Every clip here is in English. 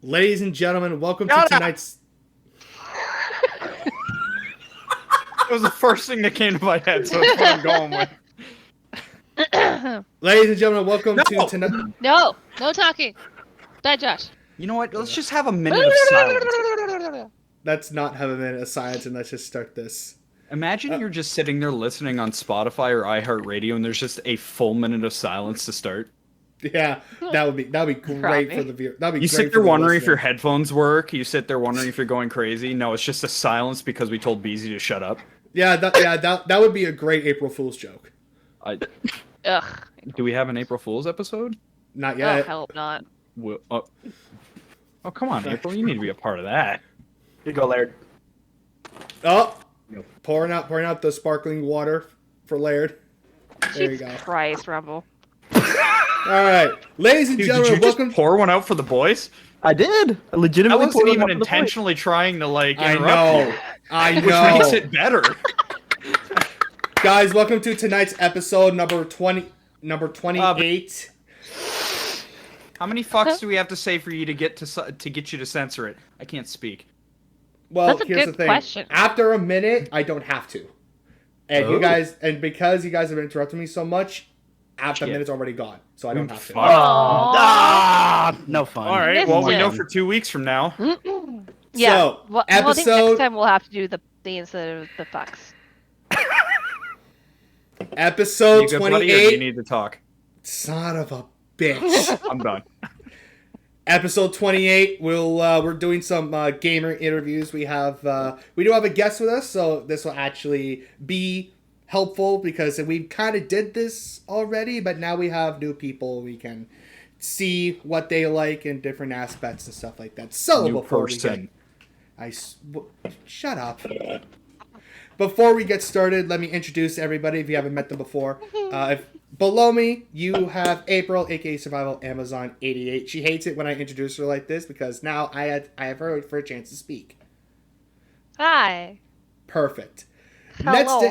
Ladies and gentlemen, welcome to tonight's... It was the first thing that came to my head, so that's what I'm going with. Ladies and gentlemen, welcome to tonight... No talking. Bad Josh. You know what? Let's just have a minute of silence. Let's not have a minute of silence and let's just start this. Imagine you're just sitting there listening on Spotify or iHeartRadio, and there's just a full minute of silence to start. Yeah, that'd be great for the viewer. That'd be You great sit there for the wondering if listener. your headphones work. You sit there wondering if you're going crazy. No, it's just a silence because we told Beezy to shut up. That would be a great April Fool's joke. Ugh. Do we have an April Fool's episode? Not Oh, yet. help not. Oh, come on, April. You need to be a part of that. Here you go, Laird. Oh, pouring out the sparkling water for Laird. There you Jesus go. Christ, Rumble. All right, ladies and Dude, did gentlemen, you just welcome. pour one out for the boys? I did. I I legitimately wasn't poured even one for the boys. intentionally trying to, like, I interrupt know, you, I which know. makes it better. Guys, welcome to tonight's episode number 28. How many fucks do we have to say for you to get you to censor it? I can't speak. Well, That's a here's good the thing. question. After a minute, I don't have to. And Oh. you guys, and because you guys have been interrupting me so much, after a Shit. minute's already gone, so I don't have to. Fuck. Ah, no fun. All right. Well, we Missed know it. for 2 weeks from now. Yeah. So, well, I think episode- next time we'll have to do the instead of the fucks. Episode You good, buddy, or do you 28. need to talk? Son of a bitch. I'm done. Episode 28. We're doing some gamer interviews. We do have a guest with us, so this will actually be helpful because we kind of did this already, but now we have new people. We can see what they like in different aspects and stuff like that. So New before person. shut up. Before we get started, let me introduce everybody if you haven't met them before. Below me, you have April, aka Survival Amazon 88. She hates it when I introduce her like this because now I have her for a chance to speak. Hi. Perfect. Hello.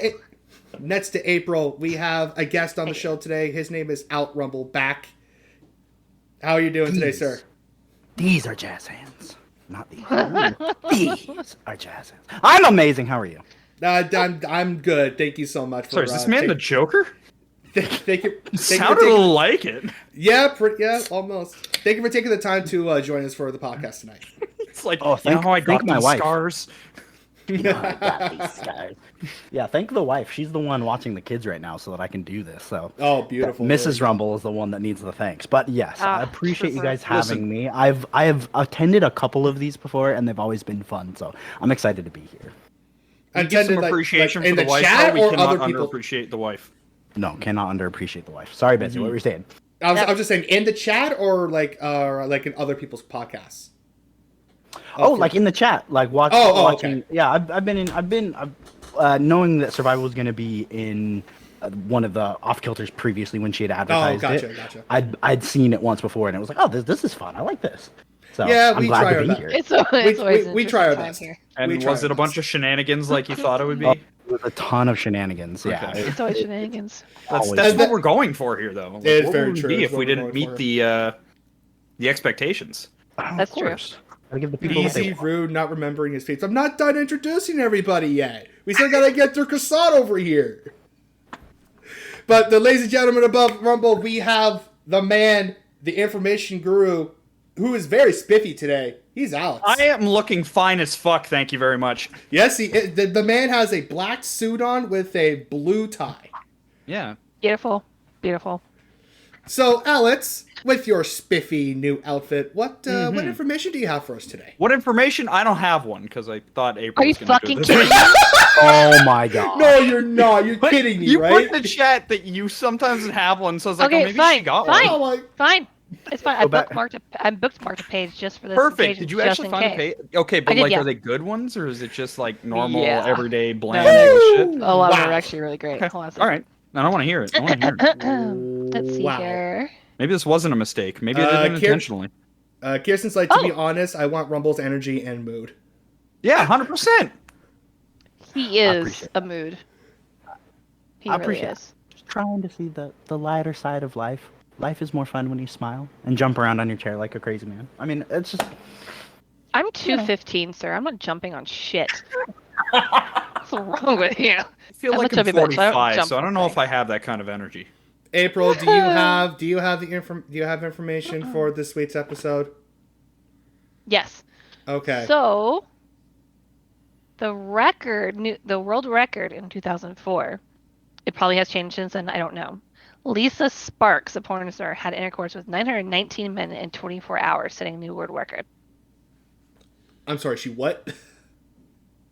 Next to April, we have a guest on the show today. His name is Outrumble Back. How are you doing today, sir? These are jazz hands, not these. These are jazz hands. I'm amazing. How are you? I'm good. Thank you so much. Sorry, is this man the Joker? Thank you. Sounded a little like it. Yeah, almost. Thank you for taking the time to join us for the podcast tonight. It's like, Oh, you know how I got thank my these wife. scars? I got these guys. Yeah, thank the wife. She's the one watching the kids right now, so that I can do this. So, Oh, beautiful. Mrs. Rumble is the one that needs the thanks. But yes, I appreciate you guys having Listen. me. I have attended a couple of these before, and they've always been fun. So I'm excited to be here. We give some Attended, appreciation in for the wife, chat though. We or cannot other people. underappreciate the wife. No, cannot underappreciate the wife. Sorry, Betsy. What were you saying? I was just saying in the chat or like in other people's podcasts. Oh, like in the chat, like watching. Okay. Yeah, I've been knowing that Survival was going to be in one of the off kilters previously when she had advertised it. Gotcha. I'd seen it once before and it was like, oh, this is fun. I like this. So Yeah, I'm we glad try to our be best. here. It's always we try our interesting time best. here. And We try was it our a bunch best. of shenanigans like you thought it would be? Oh, it was a ton of shenanigans. Yeah, Okay. It's always shenanigans. always That's fun. what we're going for here, though. Like, It is what very would it true. be It's if what we we're didn't going meet for. the expectations? That's of course. Gotta give the people what they Easy, want. rude, not remembering his face. I'm not done introducing everybody yet. We still gotta get through Cassad over here. But ladies and gentlemen above Rumble, we have the man, the information guru, who is very spiffy today. He's Alex. I am looking fine as fuck, thank you very much. Yes, the man has a black suit on with a blue tie. Yeah. Beautiful. Beautiful. So, Alex, with your spiffy new outfit, what information do you have for us today? What information? I don't have one, because I thought April Are you was going to do fucking this. kidding me? Oh my god. No, you're not. You're But kidding me, you right? put in the chat that you sometimes have one, so I was like, Okay, oh, maybe fine, she got fine. one. Oh, my... Fine. It's fine. I Go back. bookmarked a page just for this Perfect. occasion, Did you just actually in find a case. page? Okay, but did, like, yeah. are they good ones, or is it just like normal, Yeah. everyday, bland Woo! shit? A lot of them Wow. are actually really great. Okay. Hold on a second. All right. I don't want to hear it. I want to hear it. Let's see Wow. here. Maybe this wasn't a mistake. Maybe I did it Kier- intentionally. Kirsten's like, to be Oh. honest, I want Rumble's energy and mood. Yeah, 100%. He is appreciate a mood. He I really appreciate is. Just trying to see the lighter side of life. life is more fun when you smile and jump around on your chair like a crazy man. I mean, it's just I'm 215, sir. I'm not jumping on shit. What's wrong with you? I feel I'm a like I'm chubby bitch, I don't 45, jump so I on don't know if I things. have that kind of energy. April, do you have information for this week's episode? Yes. Okay. So, the world record in 2004, it probably has changed since then, I don't know. Lisa Sparks, a porn star, had intercourse with 919 men in 24 hours, setting a new world record. I'm sorry, she what? Did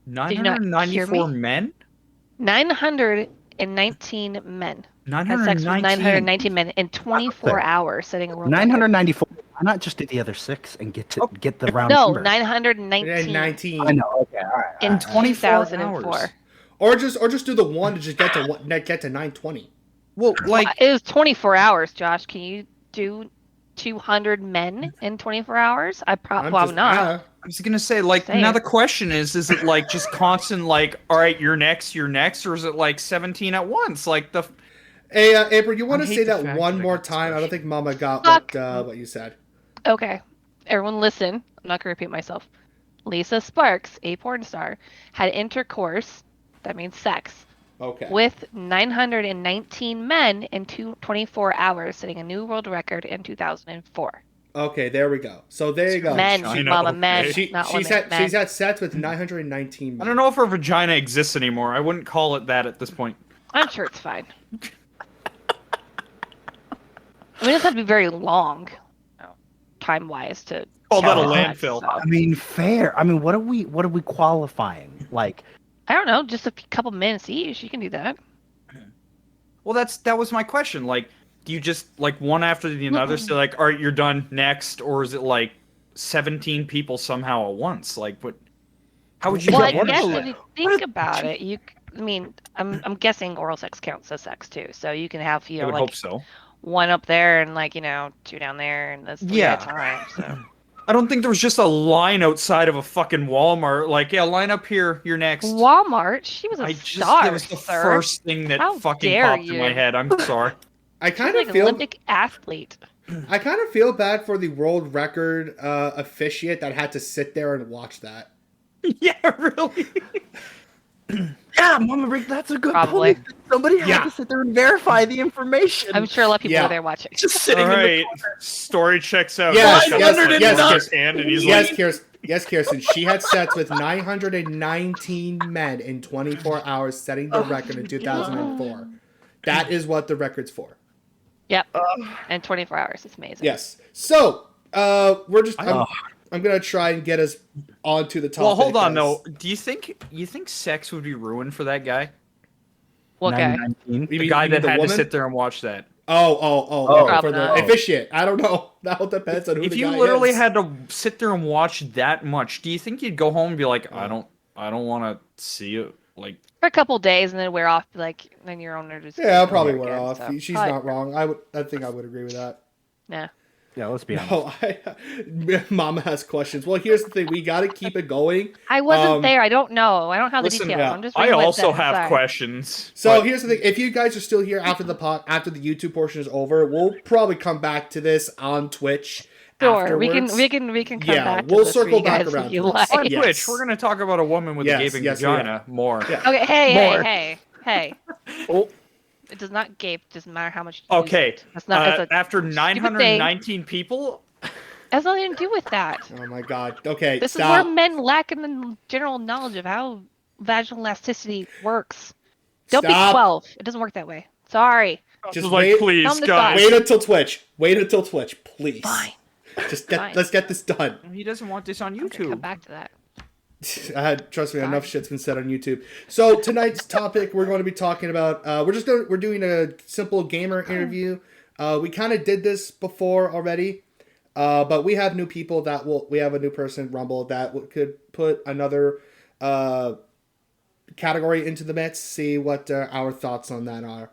you not hear 994 me? men? 919 men. Had sex with 919. 919 men in 24 hours, setting a world record. 994. Why not just do the other 6 and get the round No, number? 919 19. I know. Okay, all right. in 24 2004. hours. Or just do the one to just get to 920. Well, like, It was 24 hours, Josh. Can you do 200 men in 24 hours? I'm Probably just- not. I was gonna say, like, Saying. now the question is it like just constant, like, all right, you're next, or is it like 17 at once? Like the. Hey, April, you want I to hate say the that fact one that I more got this time? I don't question. think Mama got Fuck. what you said. Okay. Everyone listen. I'm not going to repeat myself. Lisa Sparks, a porn star, had intercourse, that means sex, Okay. with 919 men in 24 hours, setting a new world record in 2004. Okay, there we go. So there you go. Men, China, mama, okay. men, not she's women, had men. she's had sex with 919 men. I don't know if her vagina exists anymore. I wouldn't call it that at this point. I'm sure it's fine. I mean, it doesn't have to be very long, time-wise, to Call that a count that, landfill. so. I mean, fair. I mean, what are we qualifying? Like, I don't know, just a couple minutes each. You can do that. Well, that was my question. Like, do you just like one after the other say like, all right, you're done next, or is it like 17 people somehow at once? Like, what? How would you Well, I get one guess of if them? you think about it, I mean, I'm guessing oral sex counts as sex too. So you can have, I would like hope so. one up there and like, two down there, and that's 3 at a time. So I don't think there was just a line outside of a fucking Walmart. Like, yeah, line up here. You're next. Walmart, she was a star, that was the sir. first thing that How fucking dare popped in my you. head. I'm sorry. I She's kind like of an feel Olympic athlete. I kind of feel bad for the world record officiate that had to sit there and watch that. Yeah, really. yeah, Mama Rick, that's a good Probably. point. Somebody had Yeah. to sit there and verify the information. I'm sure a lot of people Yeah. were there watching. just sitting All in right. the Story checks out. Yes, He's got yes, like yes, one in yes. his hand, and he's Yes, like, Kirsten. Yes, Kirsten. She had sex with 919 men in 24 hours, setting the record in 2004. That is what the record's for. Yep. And 24 hours. It's amazing. Yes. So, we're just. I'm gonna try and get us onto the topic. well, hold on as- though. Do you think sex would be ruined for that guy? What guy? 919. You The guy you that the had to woman? sit there and watch that. Oh, for Probably the not. officiate. I don't know. That all depends on who If the you guy literally is. had to sit there and watch that much, do you think you'd go home and be like, I don't want to see it? Like, For a couple days and then wear off, like, then your owner just. Yeah, I'll probably again, wear off. so She's probably- not wrong. I think I would agree with that. Nah. Yeah, let's be honest. Oh, Mama has questions. Well, here's the thing: we got to keep it going. I wasn't there. I don't know. I don't have the listen, details. yeah. I'm just I reading what it also says. have Sorry. questions. So but- here's the thing: if you guys are still here after the YouTube portion is over, we'll probably come back to this on Twitch. Sure, we afterwards. can come Yeah, back. we'll to this for circle you back guys around if you to this. like. On Yes. Twitch, we're going to talk about a woman with Yes, a gaping yes, we are. vagina more. Yeah. Okay, hey, More. hey. Oh, It does not gape. Doesn't matter how much. You use Okay, it. That's not. That's a, after thing. 919 people, has nothing to do with that. Oh my God. Okay, This stop. is where men lack in the general knowledge of how vaginal elasticity works. Don't Stop. be 12. It doesn't work that way. Sorry. just Just like, wait- please, Tell him to guys. Wait until Twitch. Wait until Twitch, please. Fine. Just Fine. let's get this done. He doesn't want this on Okay, come YouTube. back to that. Trust me, enough shit's been said on YouTube. So tonight's topic, we're going to be talking about. We're doing a simple gamer interview. We kind of did this before already, but we have new people we have a new person, Rumble, that could put another category into the mix. See what our thoughts on that are.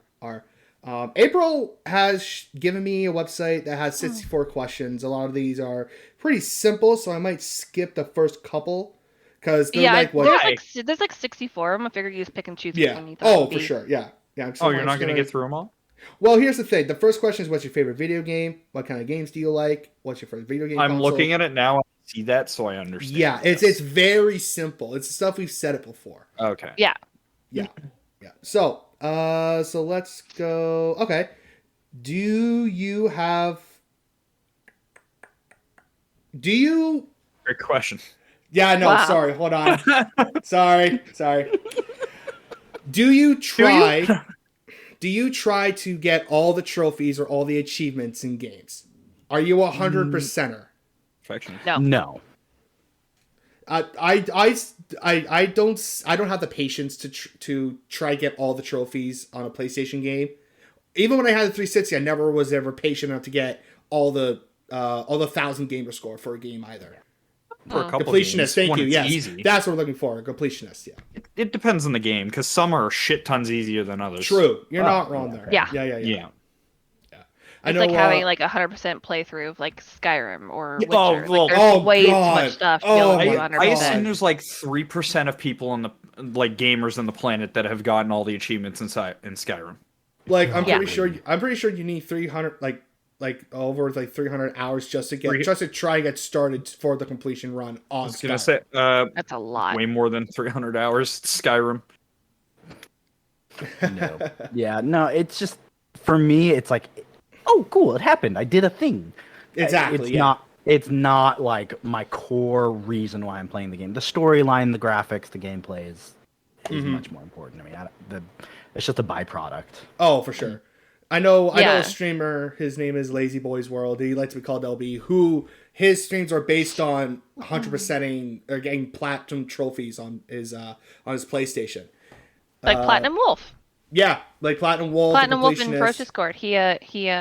April has given me a website that has 64 questions. A lot of these are pretty simple, so I might skip the first couple because they're Yeah, like what? there's like 64 of them. I figured you just pick and choose which Yeah. one you thought Oh, would for be. sure. Yeah. Yeah. Oh, you're not going to get through them all? Well, here's the thing. The first question is, what's your favorite video game? What kind of games do you like? What's your favorite video game I'm console? looking at it now. I see that, so I understand. Yeah, it's very simple. It's stuff we've said it before. Okay. Yeah. Yeah. So, so let's go. Okay. Do you Great question. Yeah, no, Wow. sorry. Hold on. sorry. Do you try to get all the trophies or all the achievements in games? Are you 100%er? Perfection. No. No. I don't have the patience to try get all the trophies on a PlayStation game. Even when I had the 360, I never was ever patient enough to get all the 1,000 gamer score for a game either. For a couple Completionist, games, thank when you. it's Yes, easy. that's what we're looking for. A completionist, yeah. It depends on the game, because some are shit tons easier than others. True, you're not wrong there. Yeah. Yeah. I It's know. like having like 100% playthrough of like Skyrim or Witcher. Oh, Like, well, there's way God. too much stuff to Oh, be able to my do God. 100%. I assume there's like 3% of people on the gamers on the planet that have gotten all the achievements in Skyrim. Like I'm Yeah. pretty sure you need 300 like over like 300 hours just to try and get started for the completion run on I was gonna Skyrim. say That's a lot. way more than 300 hours Skyrim. No. Yeah, no, it's just for me it's like, oh cool, it happened. I did a thing. Exactly. It's yeah. not like my core reason why I'm playing the game. The storyline, the graphics, the gameplay is much more important. I mean, it's just a byproduct. Oh, for sure. I know Yeah. a streamer, his name is Lazy Boys World. He likes to be called LB, who his streams are based on 100%ing or getting platinum trophies on his PlayStation. Like Platinum Wolf. Yeah, like Platinum Wolf. Platinum Wolf in Completionist. Bro's Discord. He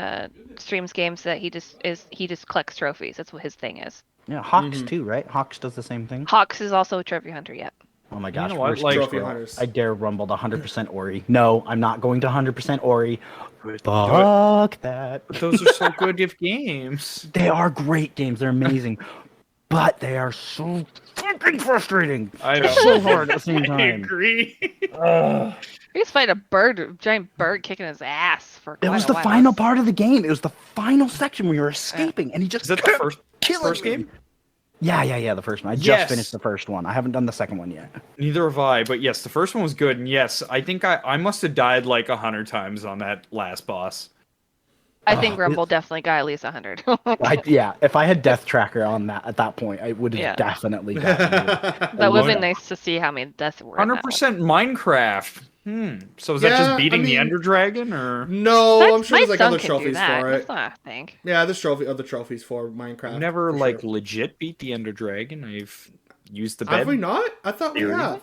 streams games that he just collects trophies. That's what his thing is. Yeah, Hawks too, right? Hawks does the same thing. Hawks is also a trophy hunter. Yet. Oh my gosh, know what, worst like- game Trophy ever. hunters. I dare rumble to 100% Ori. No, I'm not going to 100% Ori. Fuck that. But those are so good of games. They are great games. They're amazing. But they are so fucking frustrating. I know. So hard at the same I time. agree. He was fighting a giant bird kicking his ass for. It quite was a the while. final part of the game. It was the final section where you're escaping, and he just Is that the first killing me. game? Yeah, the first one. I Yes. just finished the first one. I haven't done the second one yet. Neither have I, but yes, the first one was good, and yes, I think I must have died like 100 times on that last boss. I think Rumble definitely got at least 100. If I had Death Tracker on that at that point, I would have Yeah. definitely gotten it. That would have been Yeah. nice to see how many deaths were. in that one. 100% Minecraft. So is that Yeah, just beating I the mean- Ender Dragon, or No, That's- I'm sure my there's like son other can do trophies that. for That's it. not a thing. Yeah, there's other trophies for Minecraft. I've never for like sure. legit beat the Ender Dragon? I've used the Have bed. we not? I thought we Theory. have.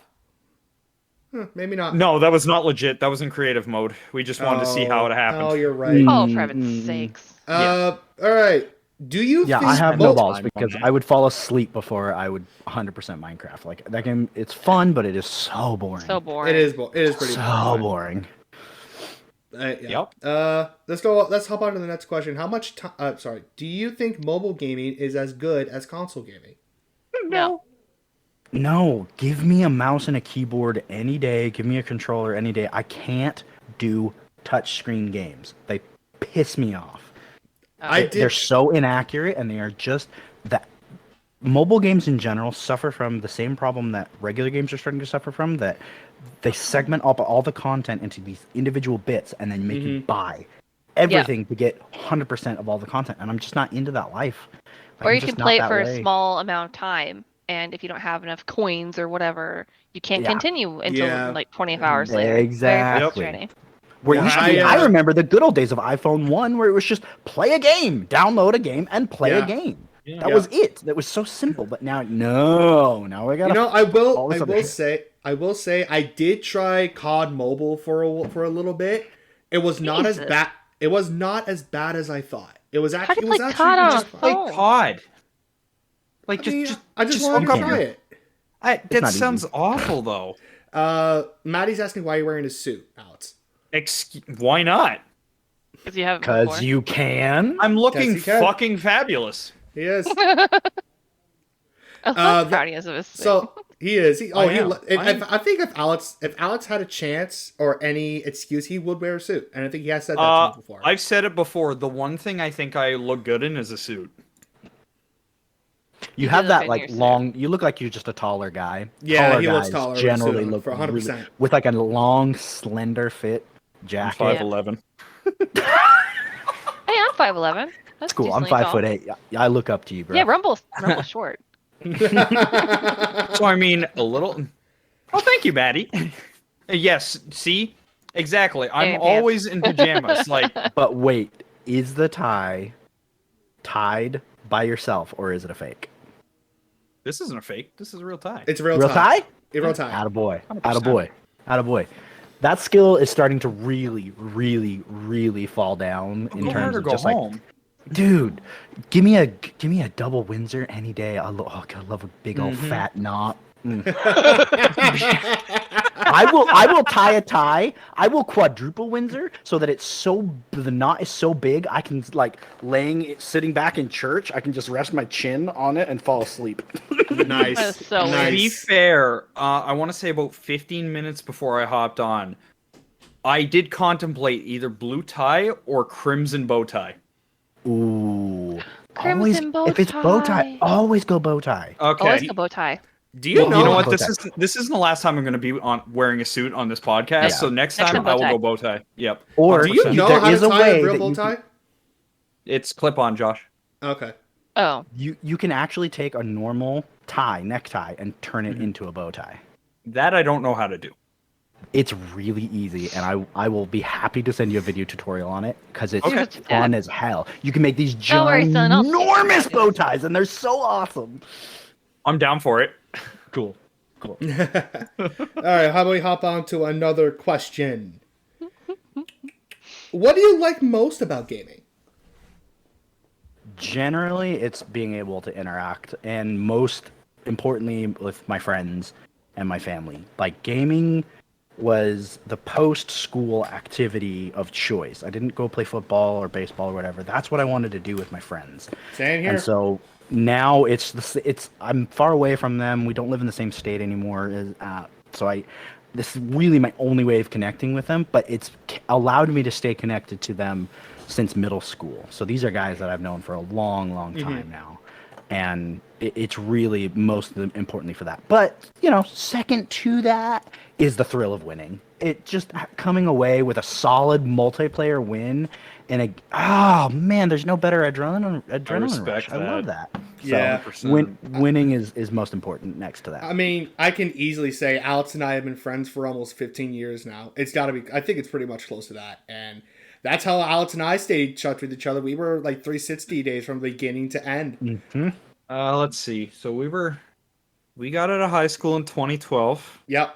Maybe not. No, that was not legit. That was in creative mode. We just wanted to see how it happened. Oh, you're right. Oh, for heaven's sakes. All right. Do you Yeah, think I have no Mo- balls time on because that. I would fall asleep before I would 100% Minecraft. Like that game, it's fun, but it is so boring. So boring. It is pretty so boring. Yeah. Yep. Let's hop on to the next question. How much time do you think mobile gaming is as good as console gaming? No. No, give me a mouse and a keyboard any day. Give me a controller any day. I can't do touchscreen games. They piss me off. They're so inaccurate, and they are just that. Mobile games in general suffer from the same problem that regular games are starting to suffer from. That they segment up all the content into these individual bits, and then make you buy everything to get 100% of all the content. And I'm just not into that life. Like, Or I'm you just can not play it that for way. a small amount of time, and if you don't have enough coins or whatever, you can't Yeah. continue until Yeah. like 24 hours later. Exactly. Very frustrating. Where Yeah, used to be, I I remember the good old days of iPhone 1 where it was just play a game, download a game, and play Yeah. a game. Yeah. That was it. That was so simple. But now, no. Now I gotta. I all this other will shit. say I did try COD Mobile for a little bit. It was not as Jesus. bad. It was not as bad as I thought. It was How actually do it you was play actually COD on a just Like phone? COD. Like I mean, just I just wanted hook to up try your- it. that not sounds awful though. Maddie's asking why you're wearing a suit, Alex. Why not? Because you haven't Because before. you can. I'm looking Yes, you can. fucking fabulous. He is. I'm proud he has of his suit. So He is. I think if Alex had a chance or any excuse, he would wear a suit. And I think he has said that to me before. I've said it before. The one thing I think I look good in is a suit. You have that like long. You look like you're just a taller guy. Yeah, taller he looks guys taller. Generally look for 100%. really, with like a long, slender fit jacket. I'm 5'11". Hey, I'm 5'11". That's Cool. I'm decently tall. 5'8". I look up to you, bro. Yeah, Rumble's short. So I mean, a little. Oh, thank you, Maddie. Yes. See, exactly. I'm Pants. always in pajamas. Like, But wait, is the tie tied by yourself or is it a fake? this isn't a fake. This is a real tie. It's a real Real tie. tie? A real tie. Attaboy. 100%. Attaboy. Attaboy. That skill is starting to really, really, really fall down in Go terms hard or of go just home. like, dude, give me a double Windsor any day. I love a big old fat knot. I will tie a tie. I will quadruple Windsor so that the knot is so big I can like sitting back in church. I can just rest my chin on it and fall asleep. Nice. That is so To be nice. fair, I want to say about 15 minutes before I hopped on, I did contemplate either blue tie or crimson bow tie. Ooh. Crimson bow if it's bow tie, tie. always go bow tie. Okay. Always a bow tie. Do you You know? know what? Bow This isn't the last time I'm going to be on wearing a suit on this podcast. Yeah. So next Next time time, I will bow go bow tie. Yep. Or Do you 100%. know there how to is a tie way a real that bow you tie? It's clip on, Josh. Okay. Oh, You can actually take a normal necktie, and turn it into a bow tie. That I don't know how to do. It's really easy, and I will be happy to send you a video tutorial on it because it's Okay. fun as hell. You can make these Don't worry, son, I'll teach you how to ginormous do bow it. ties, and they're so awesome. I'm down for it. Cool. All right. How about we hop on to another question? What do you like most about gaming? Generally, it's being able to interact, and most importantly, with my friends and my family. Like, gaming was the post-school activity of choice. I didn't go play football or baseball or whatever. That's what I wanted to do with my friends. Same here. And so now I'm far away from them. We don't live in the same state anymore. This is really my only way of connecting with them, but it's allowed me to stay connected to them since middle school. So these are guys that I've known for a long, long time now. And it's really most importantly for that. But, second to that is the thrill of winning. It just coming away with a solid multiplayer win and there's no better adrenaline rush. respect I love that. that. Yeah. 100%. Winning is most important next to that. I mean, I can easily say Alex and I have been friends for almost 15 years now. It's got to be. I think it's pretty much close to that, and that's how Alex and I stayed in touch with each other. We were like 360 days from beginning to end. Mm-hmm. Let's see. So we got out of high school in 2012. Yep.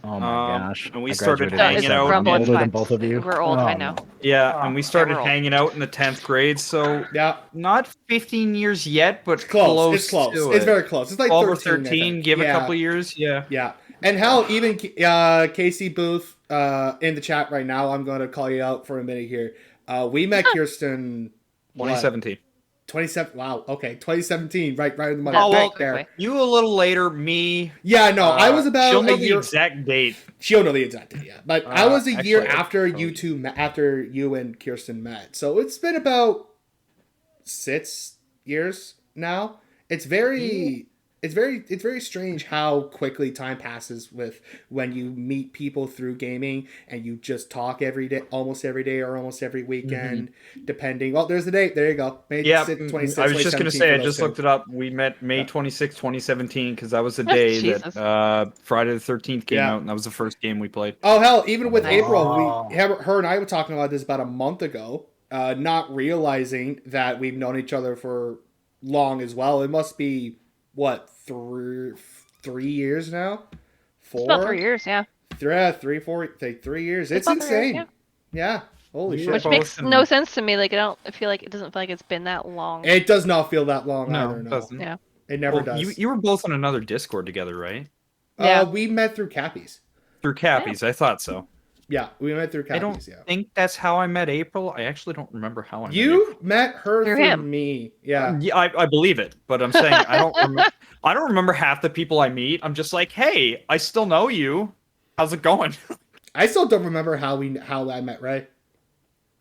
Oh my gosh! and we I started graduated hanging high school. out. I'm Rumble, older it's than fine. both of you. We're old, Oh, I know. no. Yeah, and we started we're old. hanging out in the 10th grade. So Yeah. not 15 years yet, but Close. It's close. to It's it. very close. It's like 12 or 13. I 13. think. Give Yeah. a couple years. Yeah. Yeah. And hell, even Casey Booth in the chat right now, I'm going to call you out for a minute here. We met Kirsten 2017. 27. Wow. Okay. 2017. Right in the money. Oh, well, Back there. You a little later, me. Yeah, no, I was she'll about know a the year. exact date. She'll know the exact date, yeah. But I was a year actually, after you two, after you and Kirsten met. So it's been about 6 years now. It's very strange how quickly time passes when you meet people through gaming and you just talk every day, almost every day or almost every weekend, depending. Well, there's the date. There you go. May Yeah, 26, I was just going to 2017 say, I for those just two. looked it up. We met May 26, 2017, because that was the Oh, day Jesus. that Friday the 13th came Yeah. out, and that was the first game we played. Oh hell, even with Nice. April, her and I were talking about this about a month ago, not realizing that we've known each other for long as well. It must be what 3 years now, 4. It's about 3 years, yeah. 3, 4, 3 years. It's about 3 years, insane. Yeah. Holy shit. Which both makes in- no sense to me. Like I feel like it doesn't feel like it's been that long. It does not feel that long No, either. it No, doesn't. Yeah. it never Well, does. you were both on another Discord together, right? Yeah. We met through Cappies. Through Cappies, I thought so. Yeah, we met through I don't Cappies. Yeah. think that's how I met April. I actually don't remember how I met You met her Mm. Through through him. me. Yeah. Yeah, I believe it, but I'm saying I don't remember. I don't remember half the people I meet. I'm just like, hey, I still know you. How's it going? I still don't remember how I met Ray.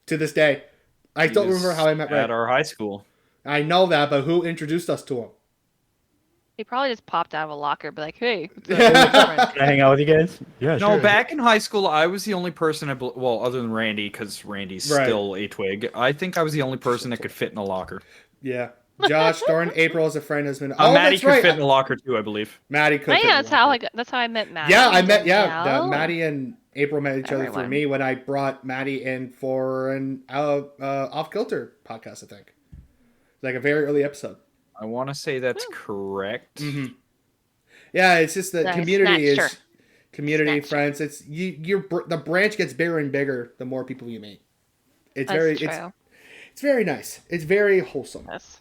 To this day, I don't remember how I met Ray at our high school. I know that, but who introduced us to him? He probably just popped out of a locker, be like, "Hey, what's up? Can I hang out with you guys? Yeah, No, sure. back in high school, I was the only person, well, other than Randy, because Randy's Right. still a twig. I think I was the only person that could fit in a locker. Yeah. Josh, Thorne, April as a friend has been. Maddie that's could right. fit in a locker too, I believe. Maddie could. Oh, fit in yeah, the that's how I met Maddie. Yeah, I met Danielle. Maddie and April met each other for Everyone. me when I brought Maddie in for an off Kilter podcast. I think like a very early episode. I want to say that's correct. Mm-hmm. Yeah, it's just the Nice. community Snatched is community Snatched friends. It's the branch gets bigger and bigger the more people you meet. It's That's very true. it's very nice. It's very wholesome. Yes.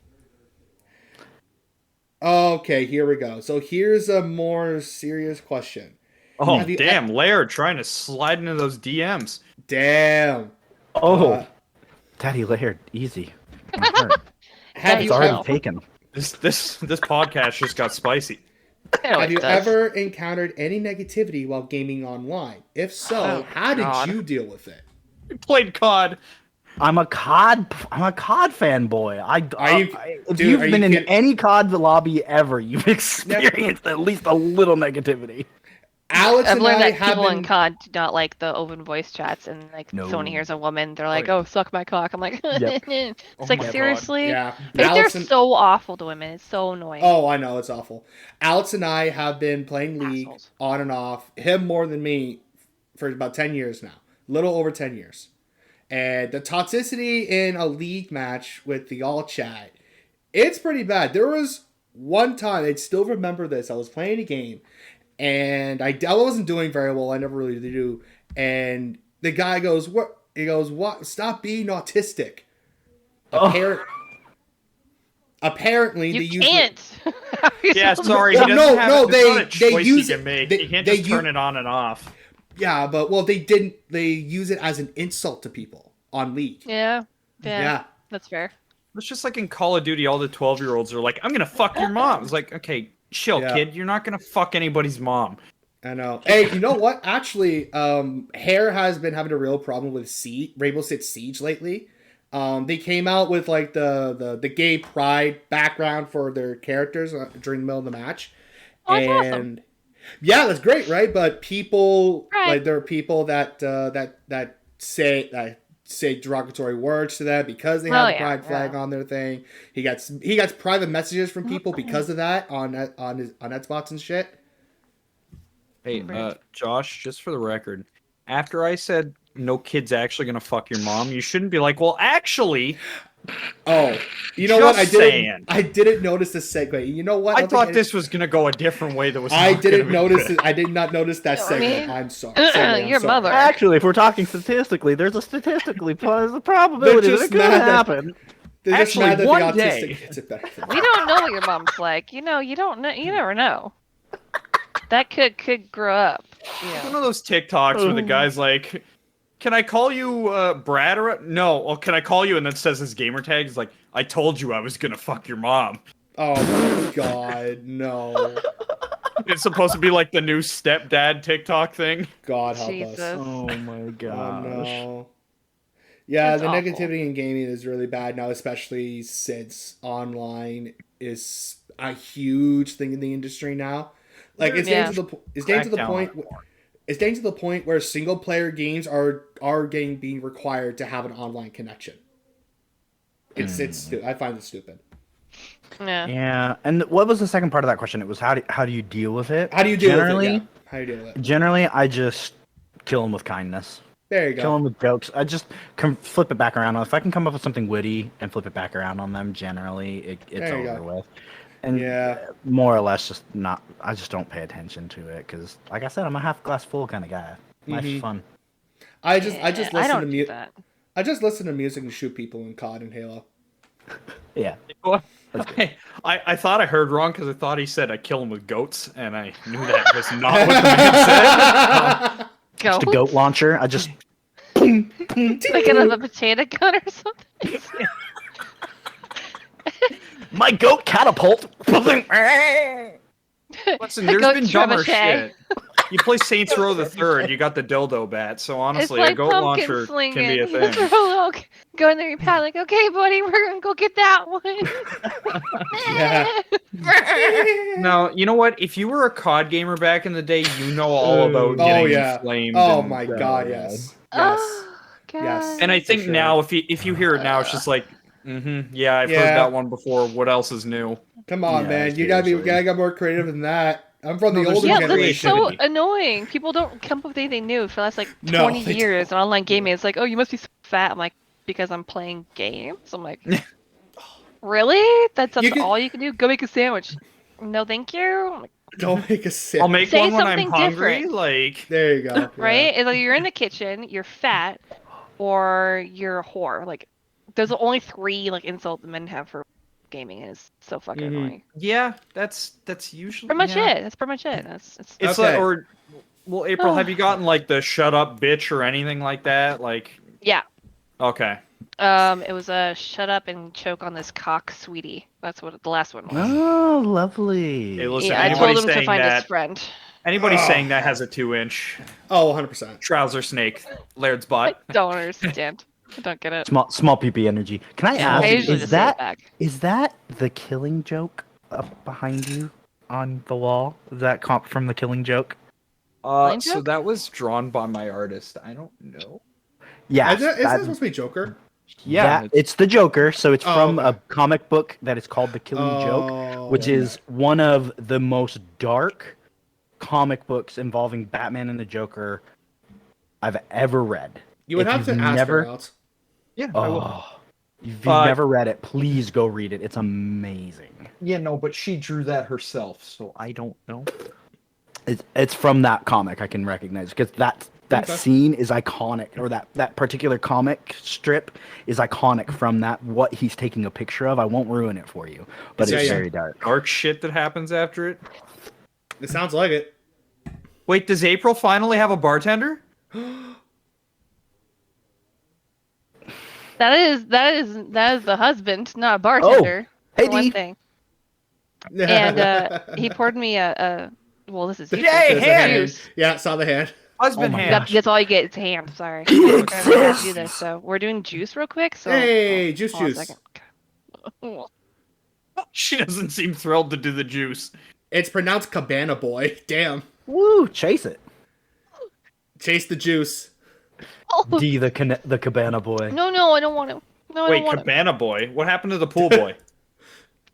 Okay, here we go. So here's a more serious question. Oh, Have you- damn, Laird trying to slide into those DMs. Damn. Oh, Daddy Laird, easy. My heart. Have It's you already Wow. taken. This podcast just got spicy. Have you ever encountered any negativity while gaming online? If so, Oh, how did God. you deal with it? We played COD. I'm a COD fanboy. If Dude, you've are been you in kidding? any COD lobby ever, you've experienced at least a little negativity. Alex I've and learned I that have people been. in COD do not like the open voice chats, and like No. someone hears a woman, they're like, yeah. "Oh, suck my cock." I'm like, Yep. it's Oh like my God. seriously. Yeah, I think they're Alex and, so awful to women. It's so annoying. oh, I know it's awful. Alex and I have been playing League Assholes. on and off. Him more than me for about 10 years now, little over 10 years. And the toxicity in a League match with the all chat, it's pretty bad. There was one time, I still remember this. I was playing a game, and I wasn't doing very well. I never really do. And the guy goes, "What?" He goes, "What? Stop being autistic." Oh. Apparently, they you use can't. Yeah, sorry. Well, he doesn't no, have no, it's not a they choice use he it- can make. they- He can't they just u- turn it on and off. Yeah, but well, they didn't. They use it as an insult to people on League. Yeah. Yeah. That's fair. It's just like in Call of Duty, all the 12-year-olds are like, I'm going to fuck your mom. It's like, okay, chill, Yeah. kid. You're not going to fuck anybody's mom. I know. Hey, you know what? Actually, Hair has been having a real problem with Rainbow Six Siege lately. They came out with like the gay pride background for their characters during the middle of the match, Oh, that's and awesome. yeah, that's great, right? But people Right. like there are people that say derogatory words to them because they have Oh, the yeah, pride flag yeah. on their thing. He gets private messages from people because of that on Xbox and shit. Hey, Right. Josh, just for the record, after I said no kid's actually gonna fuck your mom, you shouldn't be like, well, actually, Oh, you know what? Just saying. I didn't notice the segue. You know what? I don't thought think this was gonna go a different way. That was. I not didn't gonna be notice good. it. I did not notice that You know what I segment. mean? I'm sorry. Segment, I'm Your sorry. mother. Actually, if we're talking statistically, there's a probability that just it could mad that- happen. They're just Actually, mad that one the autistic day- gets it better. We don't know what your mom's like. You know, you don't know. You never know. That could grow up. One of those TikToks where the guy's like, "Can I call you Brad or no? Well, can I call you?" And then says his gamer tag is like, "I told you I was gonna fuck your mom." Oh my god, no. It's supposed to be like the new stepdad TikTok thing. God help Jesus. us. Oh my Oh gosh. no. Yeah, That's the awful. negativity in gaming is really bad now, especially since online is a huge thing in the industry now. Like it's Yeah. getting to the it's getting to the Crackdown point on it more. it's getting to the point where single player games are being required to have an online connection. It's I find it stupid. Yeah. Yeah, and what was the second part of that question? It was how do you deal with it? How do you deal generally, with it? Yeah. How do you deal with it? Generally, I just kill them with kindness. There you Kill go. them with jokes. I just flip it back around. If I can come up with something witty and flip it back around on them, generally it's There you over go. with. And Yeah. more or less, just not. I just don't pay attention to it because, like I said, I'm a half glass full kind of guy. Life's Mhm. fun. I just I listen don't to do music. that. I just listen to music and shoot people in COD and Halo. Yeah. I thought I heard wrong because I thought he said I kill him with goats, and I knew that was not what the man said. Go. Just a goat launcher. I just. Like another potato gun or something. My goat catapult. Listen, there's Goat been dumber trebuchet. shit. You play Saints Row the Third, you got the dildo bat. So honestly, it's a like goat pumpkin launcher slinging. can be a You just thing. go in there, you pat like, okay, buddy, we're gonna go get that one. Now, you know what? If you were a COD gamer back in the day, you know all about Oh getting yeah. inflamed. Oh and- my Oh, god, God. yes. Yes. Oh, God. Yes. And I think sure. now, if you hear it now, it's just like, yeah, I've Yeah. heard that one before. What else is new? Come on, Yeah, man. You gotta seriously. get more creative than that. I'm from No, the there's older Yeah, no this is generation. so creativity. annoying. People don't come up with anything new for the last like No, 20 they years in online gaming. It's like, oh, you must be so fat. I'm like, because I'm playing games. I'm like, really? That's You can- all you can do? Go make a sandwich. No, thank you. I'm like, Don't make a sip. I'll make Say one when I'm something hungry. different. Like, There you go. right? It's like you're in the kitchen, you're fat, or you're a whore. Like, there's only 3 like insults that men have for gaming, and it's so fucking Mhm. annoying. yeah, that's usually Pretty much yeah. it. That's pretty much it. It's It's Okay. like, or, well, April, have you gotten like the shut up bitch or anything like that? Like, yeah. okay. It was a shut up and choke on this cock, sweetie. That's what the last one was. Oh, lovely. Hey, listen, Yeah, I anybody told him to saying find his that, friend. anybody Oh. saying that has a 2-inch Oh, 100%. trouser snake, Laird's I butt. don't understand. I don't get it. Small PP energy. Can I I ask? usually Is just say it that back. is that the Killing Joke up behind you on the wall? Is that comp from the Killing Joke? Plain So joke? that was drawn by my artist. I don't know. Yeah, Is that supposed to be Joker? Yeah, it's the Joker. So it's Oh, from okay. a comic book that is called The Killing Joke, Oh, which okay. is one of the most dark comic books involving Batman and the Joker I've ever read. You would if have to you've ask never- her out. Yeah, I will. Oh, if you've Uh, never read it, please go read it. It's amazing. Yeah, no, but she drew that herself, so I don't know. It's from that comic I can recognize because that Okay. scene is iconic, or that particular comic strip is iconic from that what he's taking a picture of. I won't ruin it for you, but Yeah, it's yeah. very dark. Dark shit that happens after it. It sounds like it. Wait, does April finally have a bartender? That is the husband, not a bartender. hey, for one Dee. thing. And he poured me a well, this is Yay, There's a hand! juice. Yeah, saw the hand. Husband Oh my hand. That's all you get. It's hand. Sorry. He We're gonna have to do exists. this. So we're doing juice real quick. So Hey, juice, hold on a juice. second. She doesn't seem thrilled to do the juice. It's pronounced Cabana Boy. Damn. Woo, chase it. Chase the juice. Oh, D the cabana boy. no, I don't want to. No, I Wait, don't want to. Cabana Boy? What happened to the pool boy?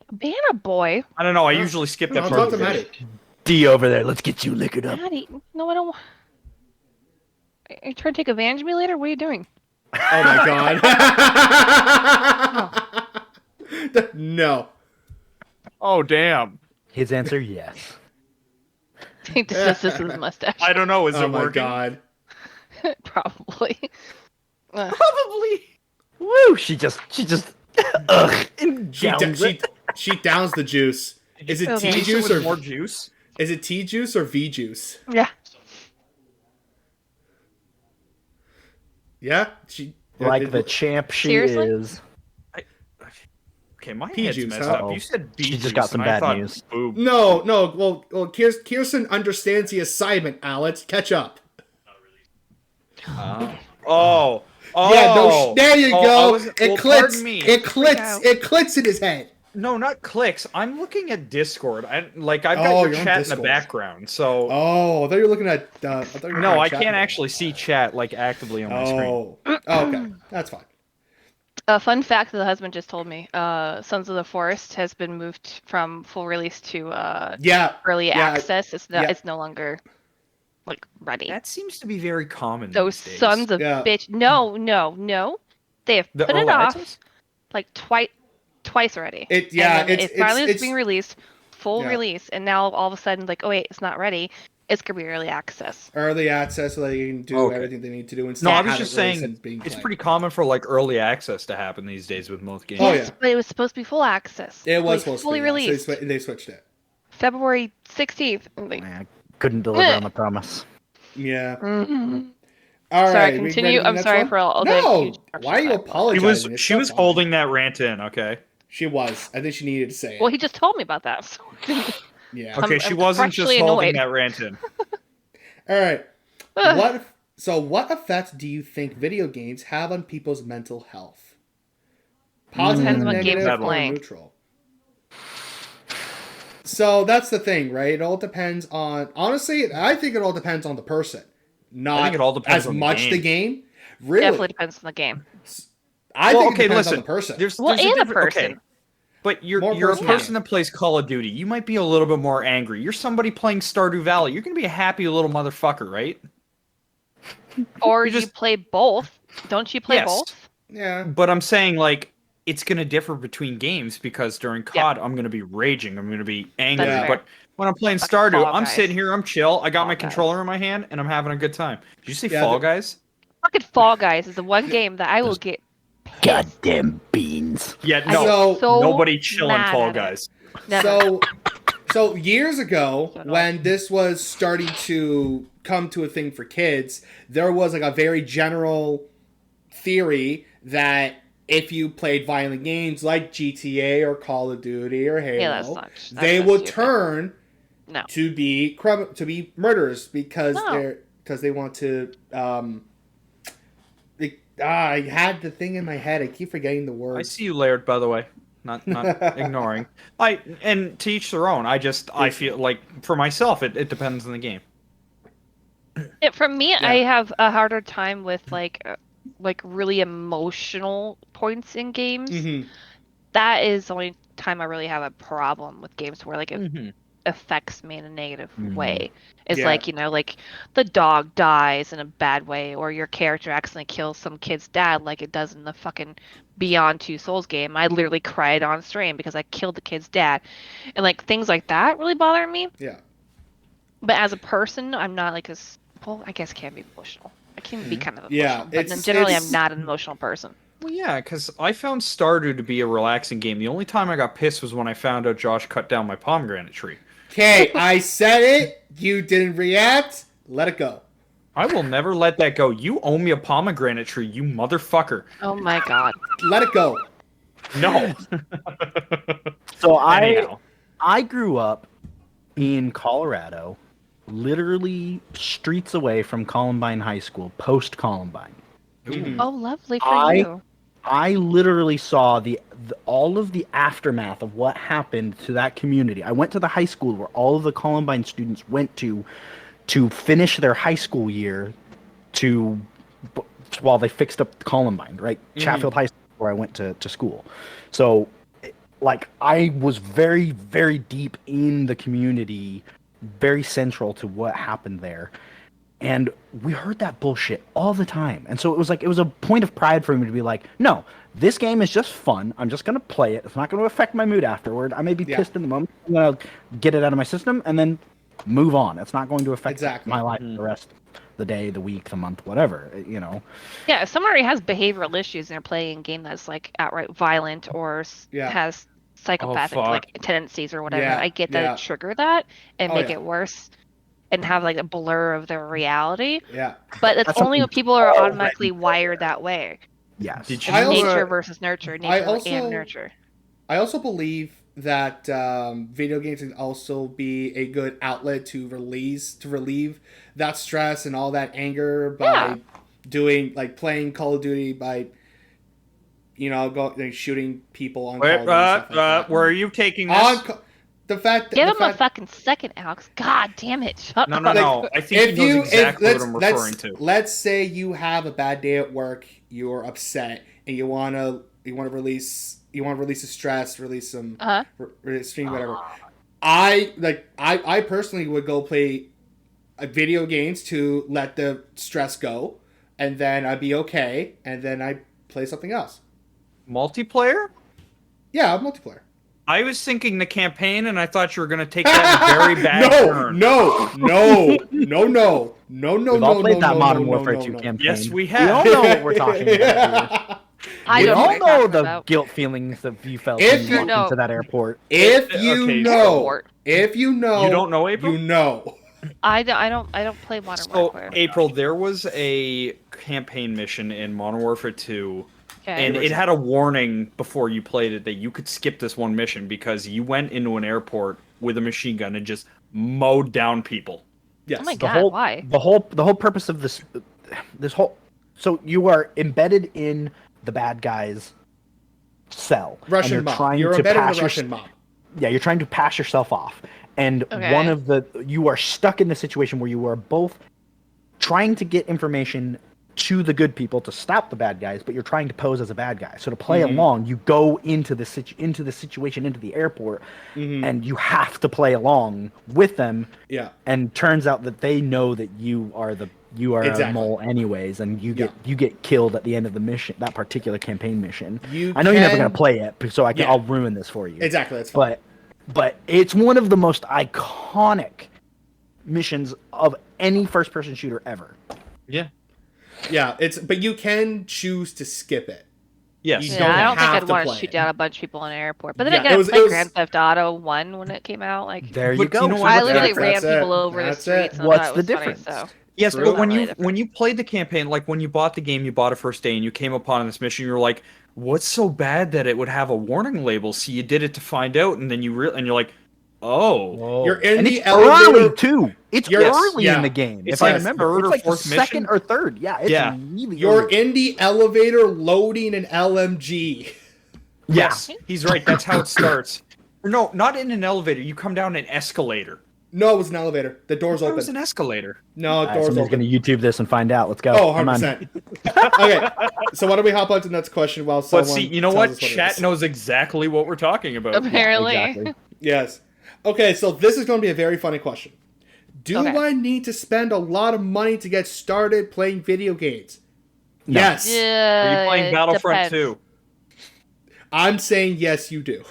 Cabana boy. I don't know. I usually skip that I'll part. talk of to the Maddie. video. D over there. Let's get you liquored up. Maddie. No, I don't want. Are you trying to take advantage of me later? What are you doing? Oh my god. No. Oh, damn. His answer, yes. this is his mustache. I don't know. Is Oh it my working? god. Probably. Probably. Woo! She just ugh, and She, downs it. she downs the juice. Is it Okay. tea Juice it juice with or more juice? is it tea juice or V juice? Yeah. Yeah, she like it- the champ she Seriously? is. Okay, my Pea head's juice, messed huh? up. You said bee She just juice, got some and I bad thought news. boob. No. Well, Kirsten understands the assignment. Alex, catch up. Oh. Yeah, no. There you Oh, I go. was- It well, clicks. pardon me. It clicks. out. It clicks in his head. No, not clicks. I'm looking at Discord. I've got Oh, your you're on chat in the Discord. background. So Oh, I thought you were looking at. I thought you were no, looking I at chat can't now. actually see chat like actively on my screen. Oh. Okay, that's fine. A fun fact that the husband just told me: Sons of the Forest has been moved from full release to Yeah. early Yeah, access. It's yeah. it's no longer like ready. That seems to be very common. Those these days. sons of Yeah. bitch. No. They have The put it early off access? like twice already. It yeah. And then It's it finally it's was being released, full Yeah. release, and now all of a sudden, like, oh wait, it's not ready. It's gonna be early access. early access, so they can do Okay. everything they need to do. Instead No, I of was have just it released saying and being it's played. pretty common for like early access to happen these days with most games. Oh, Yes, yeah. but it was supposed to be full access. It was Like, supposed fully to be. Yeah, released. so they switched it. February 16th. Like, I couldn't deliver on the promise. Yeah. mhm. All right. Sorry, we continue. ready for the I'm next sorry one? for all the No. huge Why are you interruptions. She apologizing? was It's she so was fine. holding that rant in. Okay. She was. I think she needed to say it. Well, he just told me about that. So Yeah. Okay, I'm she wasn't just freshly holding annoyed. that rant in. All right. Ugh. What effect do you think video games have on people's mental health? Depends Positive, on what game negative, you're or playing. neutral? So that's the thing, right? It all depends on. Honestly, I think it all depends on the person, not think it all depends as on the much the game. game. Really, Definitely depends on the game. I Well, think okay, it depends listen. on the person. There's Well, a and the different. Okay, person. but More you're a personal. person that plays Call of Duty. You might be a little bit more angry. You're somebody playing Stardew Valley. You're gonna be a happy little motherfucker, right? Or You you just- play both. Don't you play Yes. both? Yeah, But I'm saying like it's gonna differ between games because during Yeah. COD I'm gonna be raging. I'm gonna be angry. That's fair. But when I'm playing Fucking Stardew, Fall I'm Guys. sitting here. I'm chill. I got Fall my Guys. controller in my hand and I'm having a good time. Did you say Yeah, Fall the- Guys? Fucking Fall Guys is the one game that I will get pissed. Goddamn beans. Yeah, I no. get So- Nobody chilling mad Fall at it. Guys. Never. So years ago, So annoying. when this was starting to come to a thing for kids, there was like a very general theory that if you played violent games like GTA or Call of Duty or Halo, Yeah, that's they so would stupid. turn No. to be murderers because No. they want to. I had the thing in my head. I keep forgetting the word. I see you, Laird. By the way, not ignoring. And to each their own. I feel like for myself, it depends on the game. For me, Yeah. I have a harder time with like really emotional points in games. Mhm. That is the only time I really have a problem with games where like it Mm-hmm. affects me in a negative Mhm. way. It's Yeah. like, like the dog dies in a bad way, or your character accidentally kills some kid's dad like it does in the fucking Beyond Two Souls game. I literally cried on stream because I killed the kid's dad. And like things like that really bother me. Yeah. But as a person, I'm not like well, I guess I can be emotional. I can be kind of emotional. Yeah, but it's- generally it's- I'm not an emotional person. Well, yeah, because I found Stardew to be a relaxing game. The only time I got pissed was when I found out Josh cut down my pomegranate tree. Okay, I said it. You didn't react. Let it go. I will never let that go. You owe me a pomegranate tree, you motherfucker. Oh my god. Let it go. No. So Anyhow. I grew up in Colorado, literally streets away from Columbine High School, post Columbine. Mhm. Oh, lovely for I- you. I literally saw all of the aftermath of what happened to that community. I went to the high school where all of the Columbine students went to finish their high school year while they fixed up Columbine, right? Chatfield High School, where I went to school. So, like, I was very, very deep in the community, very central to what happened there. And we heard that bullshit all the time. And so it was a point of pride for me to be like, no, this game is just fun. I'm just going to play it. It's not going to affect my mood afterward. I may be pissed in the moment. I'm going to get it out of my system and then move on. It's not going to affect my life the rest of the day, the week, the month, whatever, Yeah, if someone already has behavioral issues and they're playing a game that's like outright violent or has psychopathic fuck. like tendencies or whatever, Yeah, I get that yeah. it trigger that and Oh, make yeah. it worse and have like a blur of their reality. Yeah. But it's That's only when something people are already automatically wired that way. Yes. Did you I also- Nature versus nurture, nature also- and nurture. I also believe that video games can also be a good outlet to relieve that stress and all that anger by playing Call of Duty by shooting people on Call of Duty and stuff like that. Where are you taking this? The fact that Give the him a fact, fucking second, Alex. God damn it. Shut No, up. no, no. I think he knows exactly what I'm referring to. Let's say you have a bad day at work, you're upset, and you wanna release the stress, release some stream, whatever. I personally would go play video games to let the stress go, and then I'd be okay, and then I play something else. Multiplayer? Yeah, multiplayer. I was thinking the campaign, and I thought you were going to take that in a very bad turn. No. We've all played that Modern Warfare 2 campaign. Yes, we We have. all know what we're talking about here. I We don't all what you're know talking the about. guilt feelings that you felt If when you walked know- into that airport. If you Okay, know, if you know, You don't know, April? you know. I don't play Modern So, Warfare. April, there was a campaign mission in Modern Warfare 2, Okay. and it had a warning before you played it that you could skip this one mission because you went into an airport with a machine gun and just mowed down people. Yes. Oh my The God, whole why? the whole purpose of this whole so you are embedded in the bad guy's cell. and Russian you're mob. trying You're to embedded in pass the your- Russian mob. Yeah, you're trying to pass yourself off. And Okay. you are stuck in the situation where you are both trying to get information to the good people to stop the bad guys, but you're trying to pose as a bad guy. So to play along, you go into the situation, into the airport, and you have to play along with them. Yeah. And turns out that they know that you are a Exactly. mole anyways, and you Yeah. get killed at the end of the mission, that particular campaign mission. You I know you're never can- gonna play it, so Yeah. I'll ruin this for you. Exactly. That's fine. But it's one of the most iconic missions of any first-person shooter ever. Yeah. Yeah. But you can choose to skip it. Yes. You Yeah, don't I don't think have I'd to want play to shoot it. down a bunch of people in an airport. But then Yeah, again, it I was- played it was- Grand Theft Auto 1 when it came out. Like, There you But go. you know what? I literally That's ran it. people over the That's streets. it. And I What's thought it the was funny, difference? so. Yes, True. but when Not really you different. when you played the campaign, like when you bought the game, you bought it first day, and you came upon this mission, you were like, "What's so bad that it would have a warning label?" So you did it to find out, and then and you're like, "Oh, You're in and the it's elevator. early too. It's Yes, early yeah. in the game. It's if I like remember, third it's or like the fourth second mission? or third. Yeah, it's Yeah. really You're early. in the elevator loading an LMG. Yeah. yes, he's right. That's how it starts." Or no, not in an elevator. You come down an escalator. No, it was an elevator. The door's It open. was an escalator. No, All right, door's somebody's open. gonna YouTube this and find out. Let's go. Oh, Come on. 100%. Okay, so why don't we hop on to the next question while But someone see, you know tells what? us it Chat is. knows exactly what we're talking about. Apparently. Exactly. Yes. Okay, so this is going to be a very funny question. Do Okay. I need to spend a lot of money to get started playing video games? No. Yes. Yeah. Are you playing it Battlefront depends. 2? I'm saying yes, you do.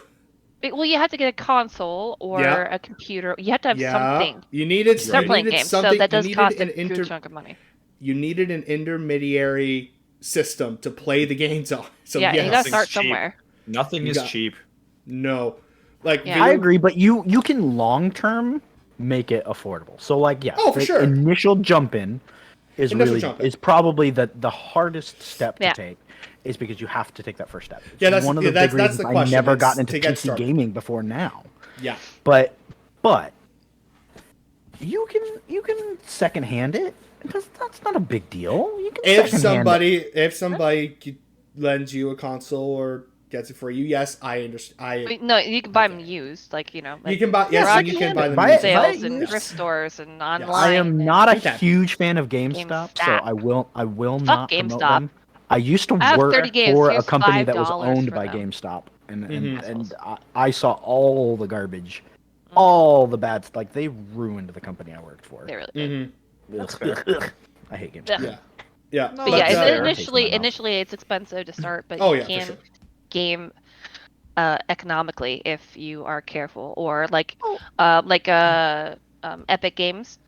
Well, you have to get a console or Yeah. a computer. You have to have Yeah. something. You needed, Start you playing needed games, so something. that does you cost needed a an good chunk of money. You needed an intermediary system to play the games on. So Yeah, yes. you gotta Nothing's start cheap. somewhere. Nothing You is got- cheap. No. Like, Yeah. I agree, but you can long term make it affordable. So like, yeah, Oh, for the sure. initial jump in is Initial really jump in. is probably the hardest step to Yeah. take. Is because you have to take that first step. It's Yeah, that's- one of yeah, the that's- big that's reasons the I question, never is gotten into to get PC started. gaming before now. Yeah. But you can secondhand it because that's not a big deal. You can If secondhand it. somebody lends you a console or gets it for you, yes, I understand. But no, you can buy them used, like You like can buy, yes, garage you can buy them. Buy it- used. buy it sales and used. thrift stores and online. I am and- not a Okay. huge fan of GameStop, so GameStop. I will Fuck not promote GameStop. them. I used to I have work 30 games. for a Here's company that was $5 owned for by them. GameStop, and Mhm. and I saw all the garbage, all the bad like they ruined the company I worked for. They really did. Mhm. Ugh. I hate GameStop. Yeah. Yeah. Yeah. No, But yeah, that's it's fair. initially it's expensive to start, but Oh, you yeah, for can sure. game economically if you are careful. Or like Epic Games,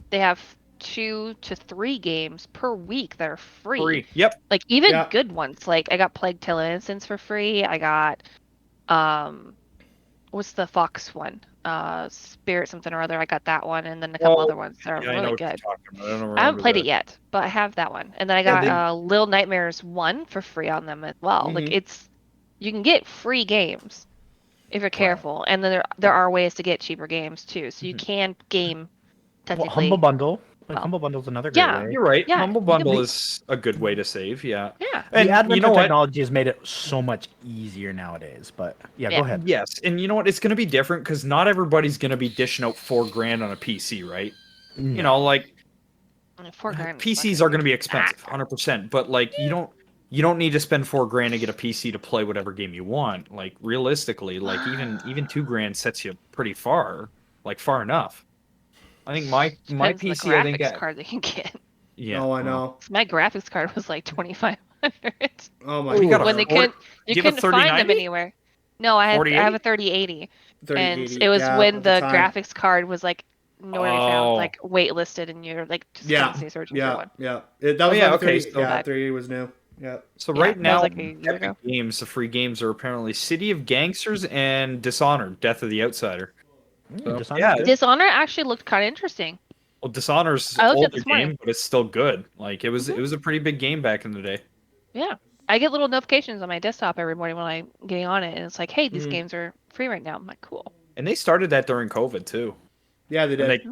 they have 2 to 3 games per week that are free. Yep. Like even Yeah. good ones. Like I got Plague Tale Innocence for free. I got what's the Fox one? Spirit something or other. I got that one, and then a couple Well, other ones that are Yeah, I know really what you're good. talking about. I don't I haven't remember played the- it yet, but I have that one. And then I Yeah, got Little Nightmares 1 for free on them as well. Like Mhm. you can get free games if you're careful. And then there are ways to get cheaper games too. So you can game Well, technically. Humble Bundle. Like well. Humble Bundle's another great Yeah. way. You're right. Yeah, Humble you Bundle can- is a good way to save. Yeah. Yeah. And the advent you know of what? technology has made it so much easier nowadays. But yeah, Yeah. go ahead. Yes, and you know what? It's going to be different because not everybody's going to be dishing out $4,000 on a PC, right? You know, like $4,000 is PCs fucking are going to be expensive, 100%. But like, you don't need to spend $4,000 to get a PC to play whatever game you want. Like realistically, like even $2,000 sets you pretty far, like far enough. I think my depends on the PC, I think, graphics card that you can get. yeah. Oh, I well, know. My graphics card was like $2,500 Oh my You got god. a when they four- couldn't. You you have a couldn't find them 3090? anywhere. No, I have 4080? a 3080. And 3080, it was yeah, when at the time. graphics card was like nowhere to be Oh. found, like waitlisted, and you're like just Yeah. constantly searching for Yeah. one. Yeah. That was yeah, when the okay, 30 so- yeah, 380 was new. Yeah. So Yeah, right that was now, like a year ago. Epic Games, the free games are apparently City of Gangsters and Dishonored: Death of the Outsider. So, Dishonored's yeah, good. Dishonor actually looked kind of interesting. well, Dishonored's I looked older at this morning. game, but it's still good. Like it was a pretty big game back in the day. Yeah, I get little notifications on my desktop every morning when I'm getting on it, and it's like, hey, these Mhm. games are free right now. I'm like, cool. And they started that during COVID too. Yeah, they did.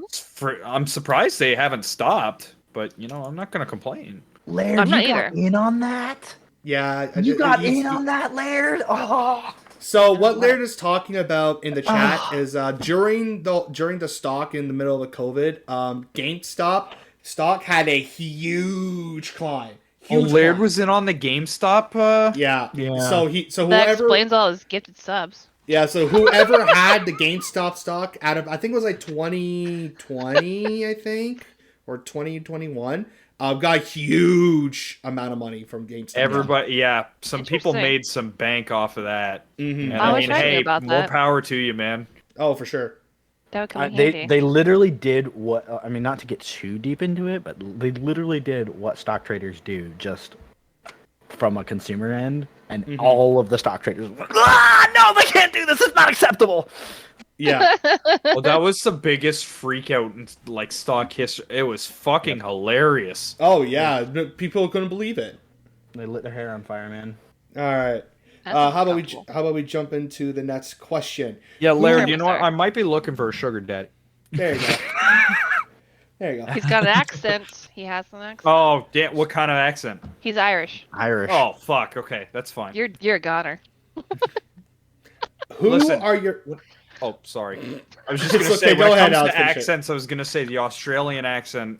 I'm surprised they haven't stopped, but I'm not gonna complain. Laird, I'm not you got either. in on that? Yeah, You got in on that, Laird? Oh. So what Laird is talking about in the chat is during the stock in the middle of the COVID, GameStop stock had a huge climb. Laird was in on the GameStop. Yeah. So That whoever explains all his gifted subs. Yeah, so whoever had the GameStop stock out of, I think it was like 2020, I think, or 2021, got a huge amount of money from GameStop. Everybody, some people made some bank off of that. Mm-hmm. And I wish I knew about more that. power to you, man. Oh, for sure. That would come in handy. They literally did what, I mean, not to get too deep into it, but they literally did what stock traders do, just from a consumer end, and all of the stock traders were like, no, they can't do this, it's not acceptable. Yeah. Well, that was the biggest freak out in like stock history. It was fucking hilarious. Oh, yeah. People couldn't believe it. They lit their hair on fire, man. All right. How about we jump into the next question? Yeah, Laird, you know what? I might be looking for a sugar daddy. There you go. There you go. He's got an accent. He has an accent. Oh, damn! What kind of accent? He's Irish. Irish. Oh, fuck. Okay, that's fine. You're a goner. Who are your... Oh, sorry. I was just going to say, when it comes to accents, I was going to say the Australian accent.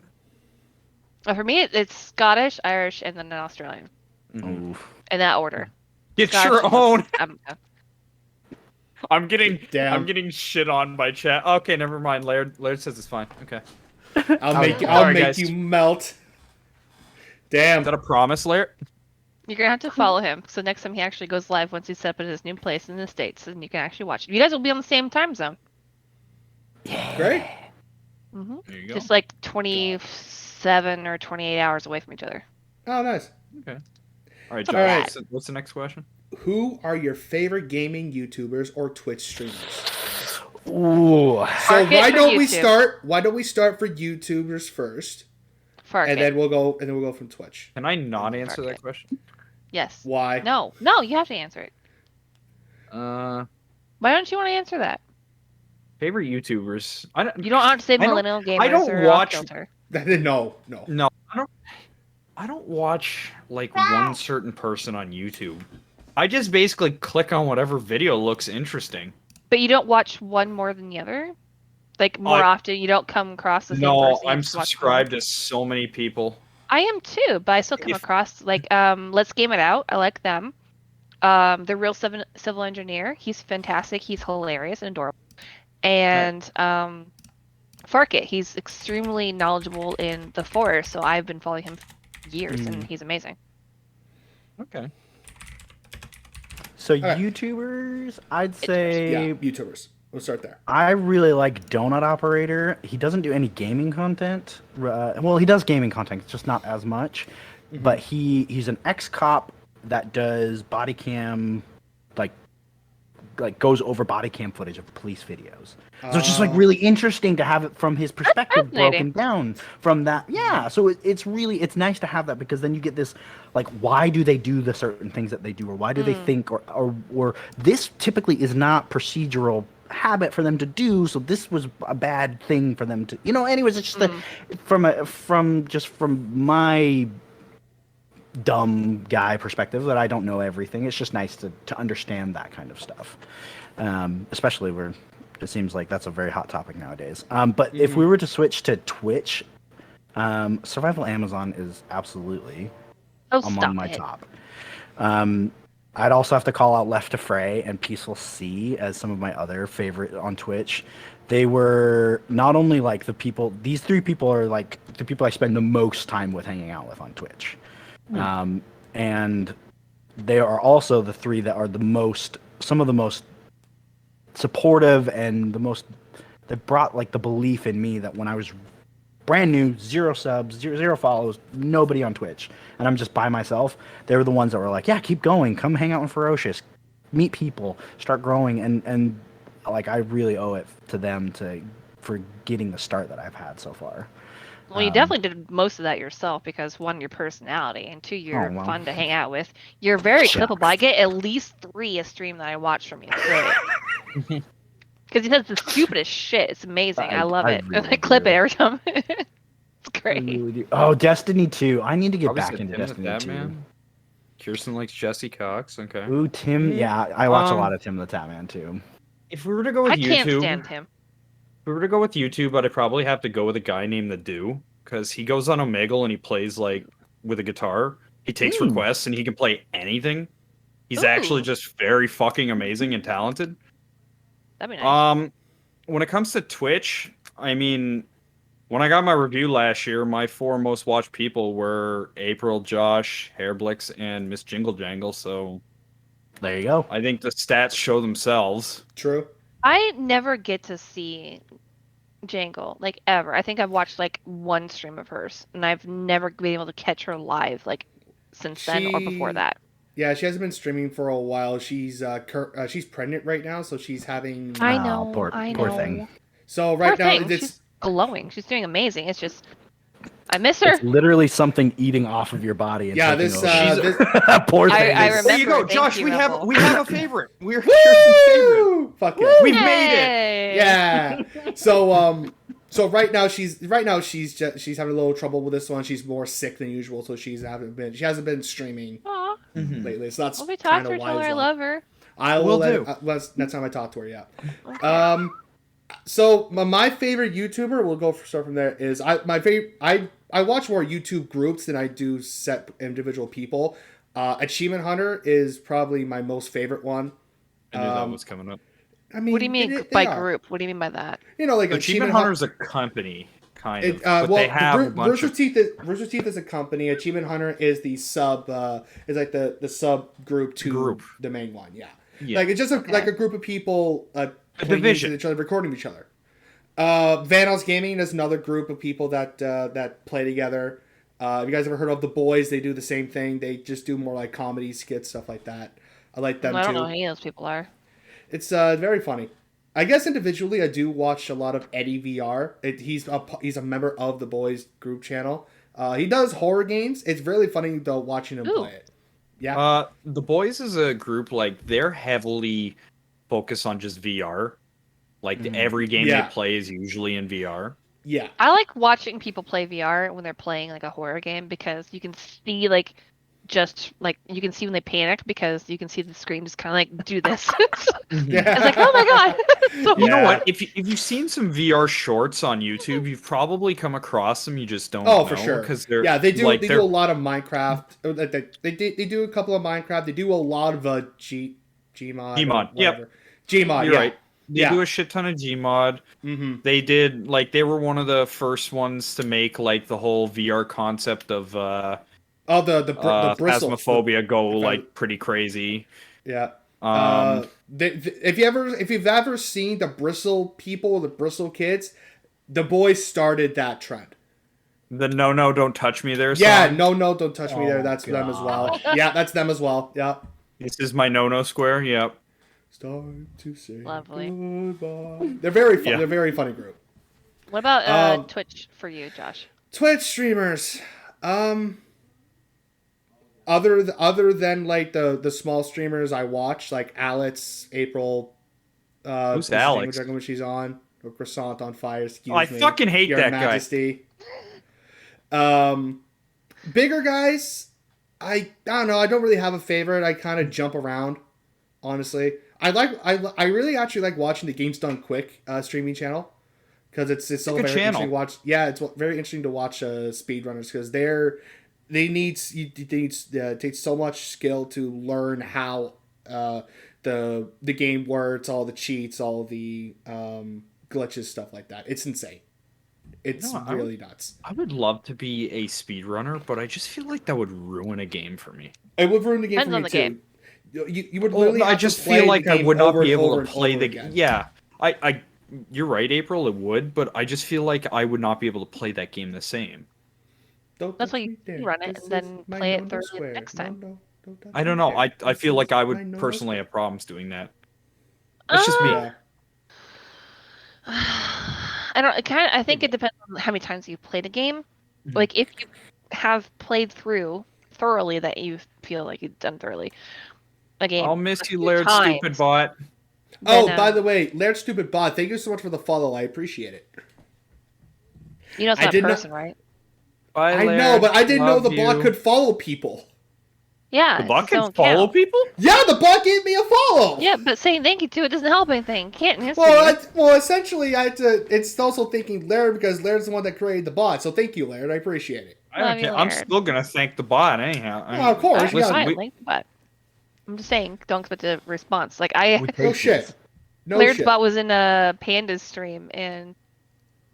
For me, it's Scottish, Irish, and then an Australian. Ooh. In that order. Get Scottish your own. I'm I'm getting shit on by chat. Okay, never mind. Laird says it's fine. Okay. I'll make you melt. Damn. Is that a promise, Laird? You're gonna have to follow him. So next time he actually goes live, once he's set up at his new place in the States, and you can actually watch it. You guys will be on the same time zone. Great. Mm-hmm. There you go. Just like 27 or 28 hours away from each other. Oh, nice. Okay. All right, Joe. All right. What's the next question? Who are your favorite gaming YouTubers or Twitch streamers? Ooh. So why don't we start for YouTubers first? And then we'll go from Twitch. Can I not answer that question? Yes. Why? No, you have to answer it. Why don't you want to answer that? Favorite YouTubers? You don't have to say millennial gamers. I don't watch. Kilter. No. I don't watch like one certain person on YouTube. I just basically click on whatever video looks interesting. But you don't watch one more than the other? Like more often, you don't come across the same person? No, I'm subscribed to so many people. I am too, but I still come across like Let's Game It Out. I like them. The Real Civil Engineer. He's fantastic. He's hilarious and adorable. And Farkit. He's extremely knowledgeable in the Force, so I've been following him for years, and he's amazing. Okay. So YouTubers, I'd say... Yeah, YouTubers. We'll start there. I really like Donut Operator. He doesn't do any gaming content. Well, he does gaming content, just not as much. Mm-hmm. But he's an ex-cop that does body cam, like goes over body cam footage of police videos. So it's just like really interesting to have it from his perspective broken down from that. Yeah, so it's nice to have that, because then you get this, like, why do they do the certain things that they do, or why do they think, or this typically is not procedural habit for them to do, so this was a bad thing for them to, anyways, it's just from my dumb guy perspective that I don't know everything. It's just nice to understand that kind of stuff, especially where it seems like that's a very hot topic nowadays. But if we were to switch to Twitch, Survival Amazon is absolutely among my top. I'd also have to call out Left to Fray and Peaceful Sea as some of my other favorite on Twitch. They were not only like these three people are like the people I spend the most time with hanging out with on Twitch. And they are also the three that are some of the most supportive and that brought like the belief in me that when I was brand new, 0 subs, zero follows, nobody on Twitch, and I'm just by myself, they were the ones that were like, yeah, keep going, come hang out in Ferocious, meet people, start growing, and like I really owe it to them for getting the start that I've had so far. Well, you definitely did most of that yourself, because 1, your personality, and 2, you're fun to hang out with. You're very clippable. I get at least 3 a stream that I watch from you. Really. Because he does the stupidest shit. It's amazing. I love it. really I clip do. it every time. It's I great. really do. Oh, Destiny 2. I need to get Probably back said into Tim the Destiny Fat 2. Man. Kirsten likes Jesse Cox. Okay. Ooh, Tim. Yeah, I watch a Um, lot of Tim the Tatman too. If we were to go with I can't YouTube, stand him. if we were to go with YouTube, I'd probably have to go with a guy named the Do, because he goes on Omegle and he plays like with a guitar. He takes requests and he can play anything. He's actually Ooh. just very fucking amazing and talented. That'd be nice. When it comes to Twitch, I mean, when I got my review last year, my 4 most watched people were April, Josh, Hairblix, and Miss Jingle Jangle. So There you go. I think the stats show themselves. True. I never get to see Jangle, like, ever. I think I've watched, like, one stream of hers, and I've never been able to catch her live, like, since then or before that. Yeah, she hasn't been streaming for a while. She's pregnant right now, so she's having. I Oh, know, poor thing. So Poor right now thing. it's She's glowing. She's doing amazing. It's just, I miss her. It's literally something eating off of your body. And Yeah, taking this, over. this Poor thing. I There you go, remember. Josh. Thank We you, have Rebel. we have a favorite. We're Kirsten's favorite. Woo! Fuck yeah. We've made it. Yay! Yeah. So right now she's having a little trouble with this one. She's more sick than usual, so she hasn't been streaming Aw. lately. So that's Well, we talk kind to her, of tell why. her I love her. I will Will let do. next time I talk to her. Yeah. Okay. So my favorite YouTuber, we'll start from there. Is I watch more YouTube groups than I do set individual people. Achievement Hunter is probably my most favorite one. I knew that was coming up. I mean, What do you mean they by are. group? What do you mean by that? You know, like Achievement Hunter's a company, kind of, but well, they have a bunch Rooster of. Teeth. Rooster Teeth is a company. Achievement Hunter is the sub. Is like the sub group to the main one. Yeah. Like it's just like a group of people. Playing division. against each other, recording each other. Vanels Gaming is another group of people that play together. Have you guys ever heard of The Boys? They do the same thing. They just do more like comedy skits, stuff like that. I like them I don't too. know who any of those people are. It's very funny. I guess individually, I do watch a lot of Eddie VR. He's a member of The Boys group channel. He does horror games. It's really funny though watching him play it. Yeah. The Boys is a group, like, they're heavily focused on just VR. Like, every game they play is usually in VR. Yeah. I like watching people play VR when they're playing like a horror game because you can see like just like you can see when they panic because you can see the screen just kind of like do this. Yeah. It's like, oh my god. So You know what? If you've seen some VR shorts on YouTube, you've probably come across them. You just don't. Oh, know, for sure. Because they're they do. like, They do a lot of Minecraft. They do a couple of Minecraft. They do a lot of Gmod. Gmod. Yep. Gmod. You're yeah. right. They do a shit ton of Gmod. Mm-hmm. They did, like, they were one of the first ones to make, like, the whole VR concept of the bristle. Phasmophobia go like pretty crazy. Yeah. If you've ever seen the bristle people, the bristle kids, The Boys started that trend. The no, don't touch me there. Yeah, song. no, don't touch me there. That's them as well. Yeah, that's them as well. Yeah. This is my no square. Yep. Start to say Lovely. goodbye. They're very fun. Yeah. They're a very funny group. What about Twitch for you, Josh? Twitch streamers. Other than like the small streamers I watch, like Alex, April, Who's Alex? when she's on, or Croissant on Fire. Excuse I me. fucking hate Your that Majesty. Bigger guys, I don't know. I don't really have a favorite. I kind of jump around, honestly. I really actually like watching the Games Done Quick streaming channel because it's so very interesting to watch. Yeah, it's very interesting to watch speedrunners because it takes so much skill to learn how the game works, all the cheats, all the glitches, stuff like that. It's insane. It's really nuts. I would love to be a speedrunner, but I just feel like that would ruin a game for me. It would ruin the game Depends for on me the too. game. You would literally I have just to play feel like the I game would not over be and able over to and play over the again. Yeah. You're right, April, it would, but I just feel like I would not be able to play that game the same. That's why you run it and then play it thoroughly next time. I don't know. I feel like I would personally have problems doing that. That's just me. Yeah. I think it depends on how many times you've played a game. Like if you have played through thoroughly that you feel like you've done thoroughly a game. I'll miss a you, few Laird, times. stupid bot. Oh, Then, by the way, Laird Stupid Bot, thank you so much for the follow. I appreciate it. you know it's I not a did not- person, right? Bye, I know, Laird. but I didn't know Love the bot you. could follow people. Yeah, The it bot just can don't follow count. people? Yeah, the bot gave me a follow. Yeah, but saying thank you to it doesn't help anything. Can't answer Well, you. well, essentially, I had to. It's also thanking Laird because Laird's the one that created the bot. So thank you, Laird. I appreciate it. I don't Love you, care. I'm Laird. still gonna thank the bot anyhow. I mean, of course, Alright, yeah. listen, fine, we- link, but I'm just saying, don't expect a response. Like I, We take No these. shit. No Laird's shit. bot was in a Panda's stream, and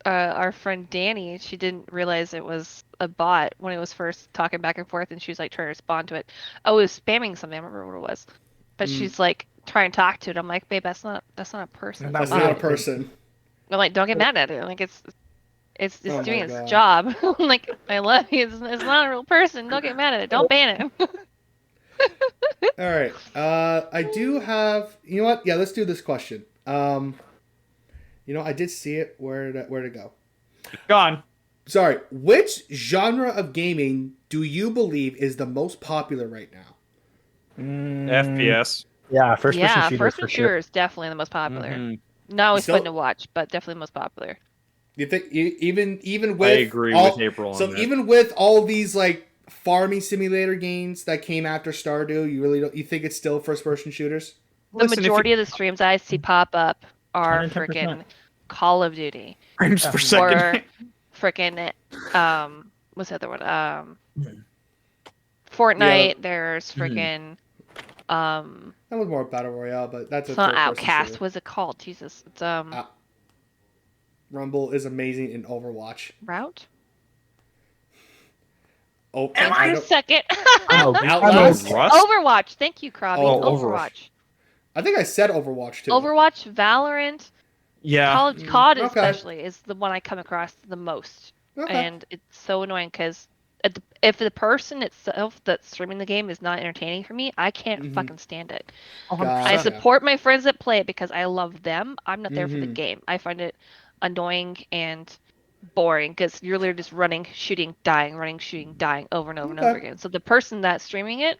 our friend Danny, she didn't realize it was a bot when it was first talking back and forth, and she was like trying to respond to it. Oh, it was spamming something. I don't remember what it was, but she's like trying to talk to it. I'm like, babe, that's not a person. That's Bye. not a person. I'm like, don't get mad at it. Like it's Oh my doing its God. job. I'm like, I love you. It's not a real person. Don't get mad at it. Don't ban it. All right. I do have. You know what? Yeah, let's do this question. I did see it. Where to go? gone. Sorry. Which genre of gaming do you believe is the most popular right now? FPS. Yeah, first person Yeah, shooter first for person sure. shooter is definitely the most popular. Mhm. Not always Still- fun to watch, but definitely the most popular. You think even with I agree with April on So that. even with all these like farming simulator games that came after Stardew, you think it's still first person shooters? The Listen, if majority of the streams I see pop up are 110%. freaking Call of Duty frames per or second. freaking what's the other one? Fortnite. Yeah. There's freaking That was more battle royale, but that's it's a not third-person Outcast. shooter. What's it called? Jesus, it's Rumble is amazing in Overwatch. Route. Oh, Wait I a don't- second. Oh, Outlast? Rust? Overwatch. Thank you, Krabby. Oh, Overwatch. I think I said Overwatch too. Overwatch, Valorant, Yeah. COD okay. especially is the one I come across the most, Okay. and it's so annoying because if the person itself that's streaming the game is not entertaining for me, I can't Mhm. fucking stand it. I Gotcha. support my friends that play it because I love them. I'm not there for the Mhm. game. I find it annoying and boring because you're literally just running, shooting, dying, running, shooting, dying over and over and over Okay. again. So the person that's streaming it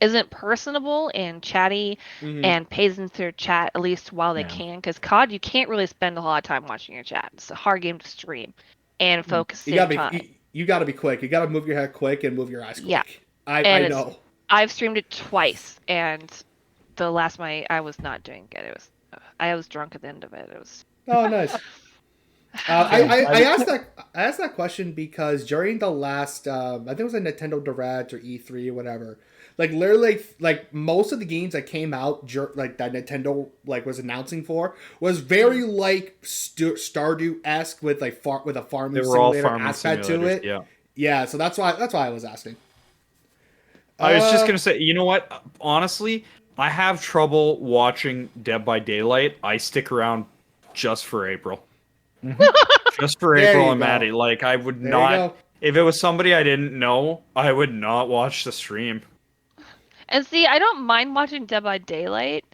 isn't personable and chatty Mhm. and pays into their chat at least while they Yeah. can. Because COD, you can't really spend a lot of time watching your chat. It's a hard game to stream and focus You same gotta time. be you gotta be quick. You gotta move your head quick and move your eyes quick. Yeah. I And it's- know. I've streamed it twice, and the last one I was not doing good. It was I was drunk at the end of it. It was Oh, nice. I asked that question because during the last I think it was a Nintendo Direct or E3 or whatever, like literally like most of the games that came out like that Nintendo like was announcing for was very like Stardew-esque with like with a farming They were all simulator farming aspect to simulators. it. Yeah. Yeah, so that's why I was asking. I was just gonna say, you know what? Honestly, I have trouble watching Dead by Daylight. I stick around just for April. Just for There April you and go. Maddie. Like I would There you not go. if it was somebody I didn't know, I would not watch the stream. And see, I don't mind watching Dead by Daylight,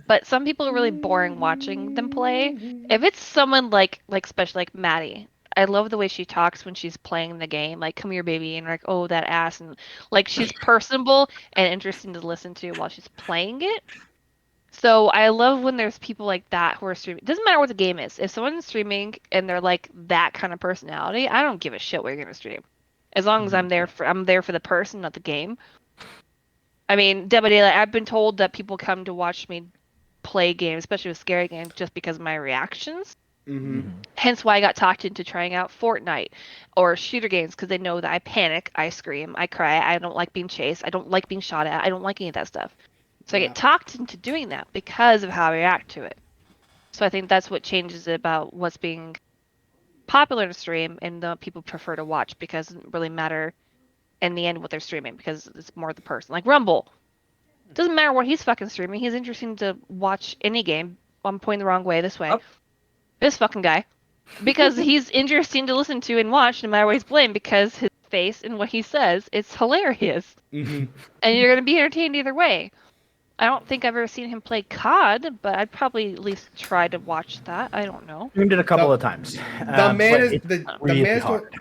but some people are really boring watching them play. If it's someone like especially like Maddie, I love the way she talks when she's playing the game. Like, come here, baby, and like, oh, that ass, and like she's personable and interesting to listen to while she's playing it. So I love when there's people like that who are streaming. It doesn't matter what the game is. If someone's streaming and they're like that kind of personality, I don't give a shit what you're gonna stream. As long as I'm there for the person, not the game. I mean, Dead by Daylight, I've been told that people come to watch me play games, especially with scary games, just because of my reactions. Mm-hmm. Hence why I got talked into trying out Fortnite or shooter games, because they know that I panic, I scream, I cry, I don't like being chased, I don't like being shot at, I don't like any of that stuff. So I Yeah. get talked into doing that because of how I react to it. So I think that's what changes it about what's being popular to stream and the people prefer to watch, because it doesn't really matter in the end what they're streaming, because it's more the person. Like Rumble. Doesn't matter what he's fucking streaming, he's interesting to watch any game. I'm pointing the wrong way, this way. Oh. This fucking guy. Because he's interesting to listen to and watch no matter what he's playing, because his face and what he says, it's hilarious. Mm-hmm. And you're going to be entertained either way. I don't think I've ever seen him play COD, but I'd probably at least try to watch that. I don't know. We did a couple The- of times. The man is it's the really man is hard.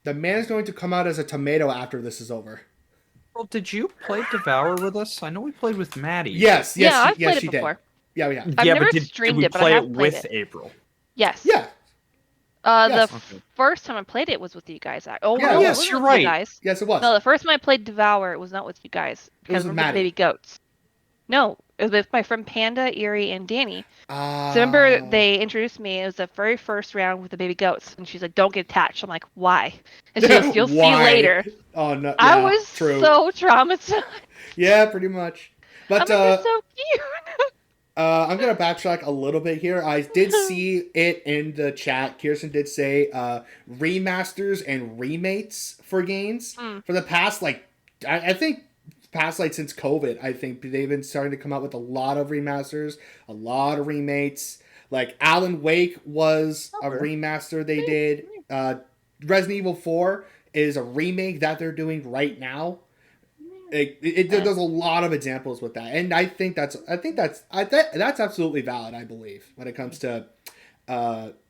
the man is going to come out as a tomato after this is over. Well, did you play Devour with us? I know we played with Maddie. Yes, yeah, I've yes, played she it did. before. Yeah, we have. I've yeah, never but did streamed we it, but I play have it played with it. April? Yes. Yeah. Yes. The first time I played it was with you guys. Oh, Yeah, no, yes, it wasn't you're with you right. guys. Yes, it was. No, the first time I played Devour, it was not with you guys. It was Because with remember the Maddie. baby goats. No, it was with my friend Panda, Erie, and Danny. Ah. So remember they introduced me. It was the very first round with the baby goats, and she's like, "Don't get attached." I'm like, "Why?" And she goes, "You'll see Why? later." Oh no! Yeah, I was true. so traumatized. Yeah, pretty much. But I'm like, they're so cute. I'm gonna backtrack a little bit here. I did see it in the chat. Kirsten did say remasters and remakes for games for the past I think since COVID. I think they've been starting to come out with a lot of remasters, a lot of remakes. Like Alan Wake was a remaster they did. Resident Evil 4 is a remake that they're doing right now. There's a lot of examples with that, and I think that's absolutely valid. I believe when it comes to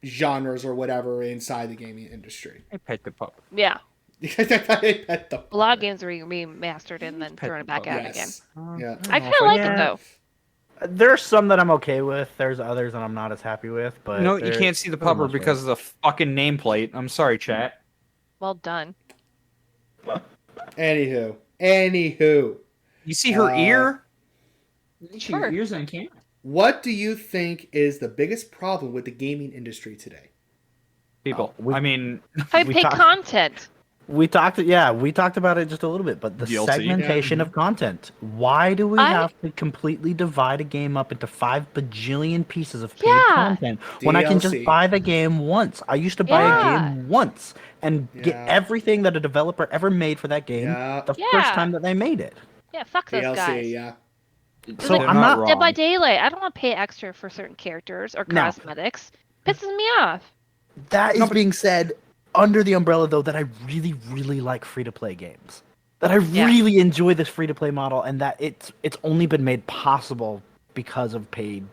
genres or whatever inside the gaming industry. I pet the pup. Yeah. A A lot of games are remastered and then thrown it back out again. Yeah. I kind of like it though. There's some that I'm okay with. There's others that I'm not as happy with. But No, you can't see the pupper because of the fucking nameplate. I'm sorry, chat. Well done. Anywho. You see her ear? Sure. Your ears on camera. What do you think is the biggest problem with the gaming industry today? People. we- I mean, High pay content. We talked about it just a little bit, but the DLC? segmentation Yeah. of content. Why do we I- have to completely divide a game up into 5 bajillion pieces of paid Yeah. content when I can just DLC. buy the game once? I used to buy a Yeah. game once and get Yeah. everything that a developer ever made for that game Yeah. the Yeah. first time that they made it. Yeah, fuck those DLC, guys. yeah. So they're I'm not not Dead by wrong. Daylight. I don't want to pay extra for certain characters or No. cosmetics. Pisses me off. That is being said under the umbrella, though, that I really, really like free-to-play games. That I Yeah. really enjoy this free-to-play model, and that it's only been made possible because of paid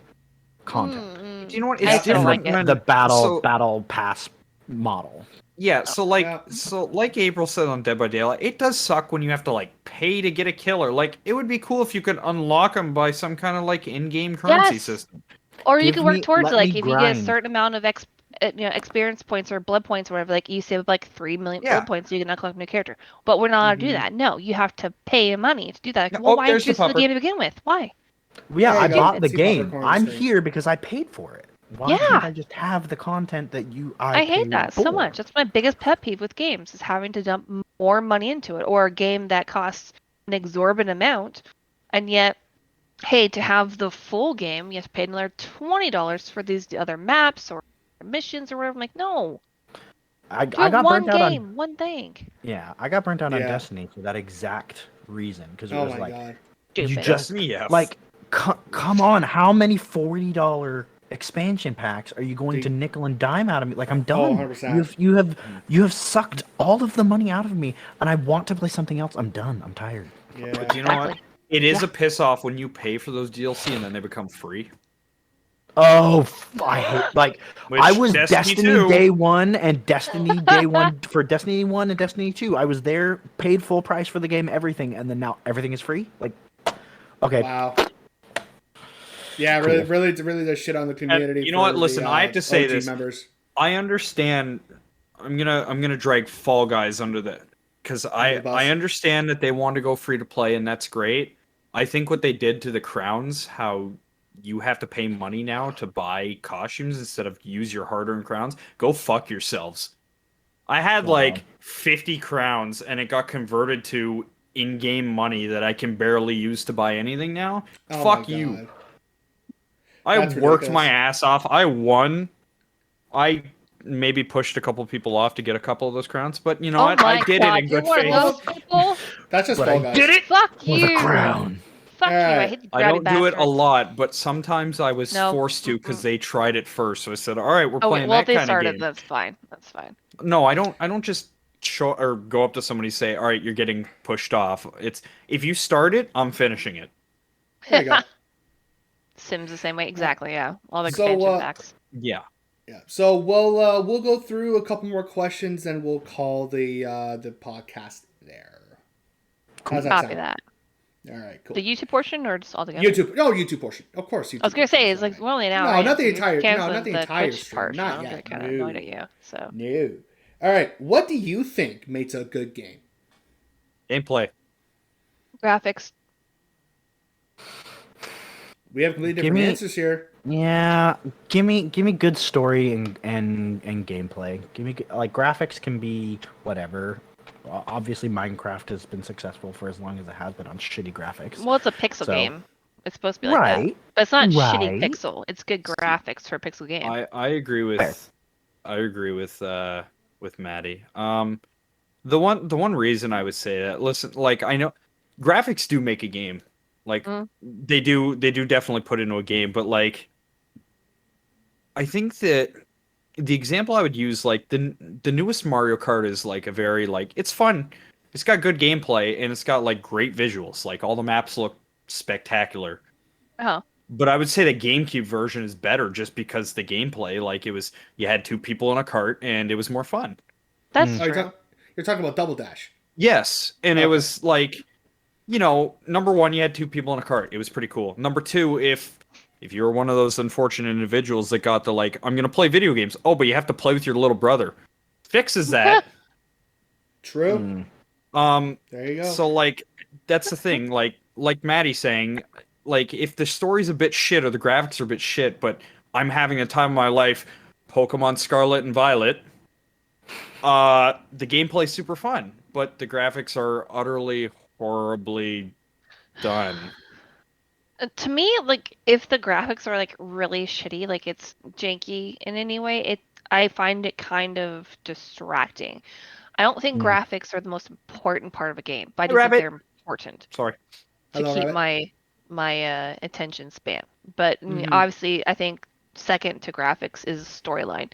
content. Do you know what? I It's still different like it. when The so- battle pass model. Yeah, so like Yeah. like April said on Dead by Daylight, it does suck when you have to like pay to get a killer. Like it would be cool if you could unlock them by some kind of like in-game currency Yes. system. Or you Give can work me- towards let it, like me if you get a grind. certain amount of experience points or blood points or whatever, like you save like 3 million Yeah. blood points, you can unlock a new character. But we're not allowed to do Mhm. that. No, you have to pay money to do that. No, Well, oh, why there's the introduce the pupper. game to begin with? Why? Yeah, There I you go. bought the See Popper game. Corner I'm screen. here because I paid for it. Why Yeah. can't I just have the content that I I hate paid that so for? much. That's my biggest pet peeve with games is having to dump more money into it, or a game that costs an exorbitant amount, and yet, hey, to have the full game, you have to pay another $20 for these other maps or missions or whatever. I'm like, no, I do got one burnt out on game, one thing. I got burnt out on Yeah. Destiny for that exact reason because it Oh was my like god. you Stupid. just Yeah. like come on, how many $40 expansion packs are you going Dude. to nickel and dime out of me? Like I'm Oh, done. 100%. You have sucked all of the money out of me, and I want to play something else. I'm done. I'm tired. Yeah. But you know what? Exactly. It is Yeah. a piss off when you pay for those DLC and then they become free. Oh, I hate Which I was Destiny Destiny 2. day one and Destiny day one for Destiny 1 and Destiny 2. I was there, paid full price for the game, everything, and then now everything is free. Like, okay, Wow. Yeah, Cool. really does shit on the community. you know what? for Listen, the, I have to say OG this. Members. I understand. I'm gonna drag Fall Guys under that because Under the bus. I understand that they want to go free to play and that's great. I think what they did to the crowns, how you have to pay money now to buy costumes instead of use your hard-earned crowns. Go fuck yourselves. I had Wow. like 50 crowns and it got converted to in-game money that I can barely use to buy anything now. Oh Fuck my you. God. I That's worked ridiculous. my ass off. I won. I maybe pushed a couple people off to get a couple of those crowns, but you know Oh what? I my did God, it in you're good one faith. of those people. That's just But Fall I Guys. Did it? Fuck for the you. crown. Fuck you. I Alright. hate the I grabby don't do it a bastards. lot, but sometimes I was No. forced to because they tried it first. So I said, "All right, we're Oh, playing well, that if they kind of started, game." that's fine. That's fine. No, I don't. I don't just show or go up to somebody and say, "All right, you're getting pushed off." It's if you start it, I'm finishing it. There you go. Sims the same way. Exactly, yeah. All the So, expansion packs. Yeah. Yeah. So we'll go through a couple more questions and we'll call the podcast there. How's that Copy sound? that. All right, cool. The YouTube portion or just all together? YouTube portion. Of course, YouTube. I was gonna say it's portion, like we're only an hour. No, in, not the so you're entire. No, canceling not the entire Twitch stream. portion. Not I'm yet. kind of annoyed at you. So No. All right. What do you think makes a good game? Gameplay. graphics. We have completely different answers here. Yeah, give me good story and gameplay. Give me like graphics can be whatever. Obviously, Minecraft has been successful for as long as it has been on shitty graphics. Well, it's a pixel So- game. It's supposed to be like that, but it's not shitty pixel. It's good graphics for a pixel game. I agree with Fair. I agree with Maddie. The one reason I would say that, listen, like I know graphics do make a game. Like they do definitely put into a game, but like I think that the example I would use, like the newest Mario Kart is like a very like it's fun. It's got good gameplay and it's got like great visuals. Like all the maps look spectacular. Oh, But I would say the GameCube version is better just because the gameplay, like it was, you had two people in a cart and it was more fun. that's Oh, true. you're talking about Double Dash. Yes, and it Okay. was like, you know, number one, you had two people in a cart. It was pretty cool. Number two, if you were one of those unfortunate individuals that got the like, I'm gonna play video games. Oh, but you have to play with your little brother. Fixes that. True. Mm. There you go. So like, that's the thing. Like Maddie saying, like if the story's a bit shit or the graphics are a bit shit, but I'm having a time of my life, Pokemon Scarlet and Violet. The gameplay's super fun, but the graphics are utterly horribly done. To me, like if the graphics are like really shitty, like it's janky in any way, I find it kind of distracting. I don't think graphics are the most important part of a game, but I do think they're important Sorry. to Hello, keep Rabbit. my attention span. But Mhm. obviously, I think second to graphics is storyline.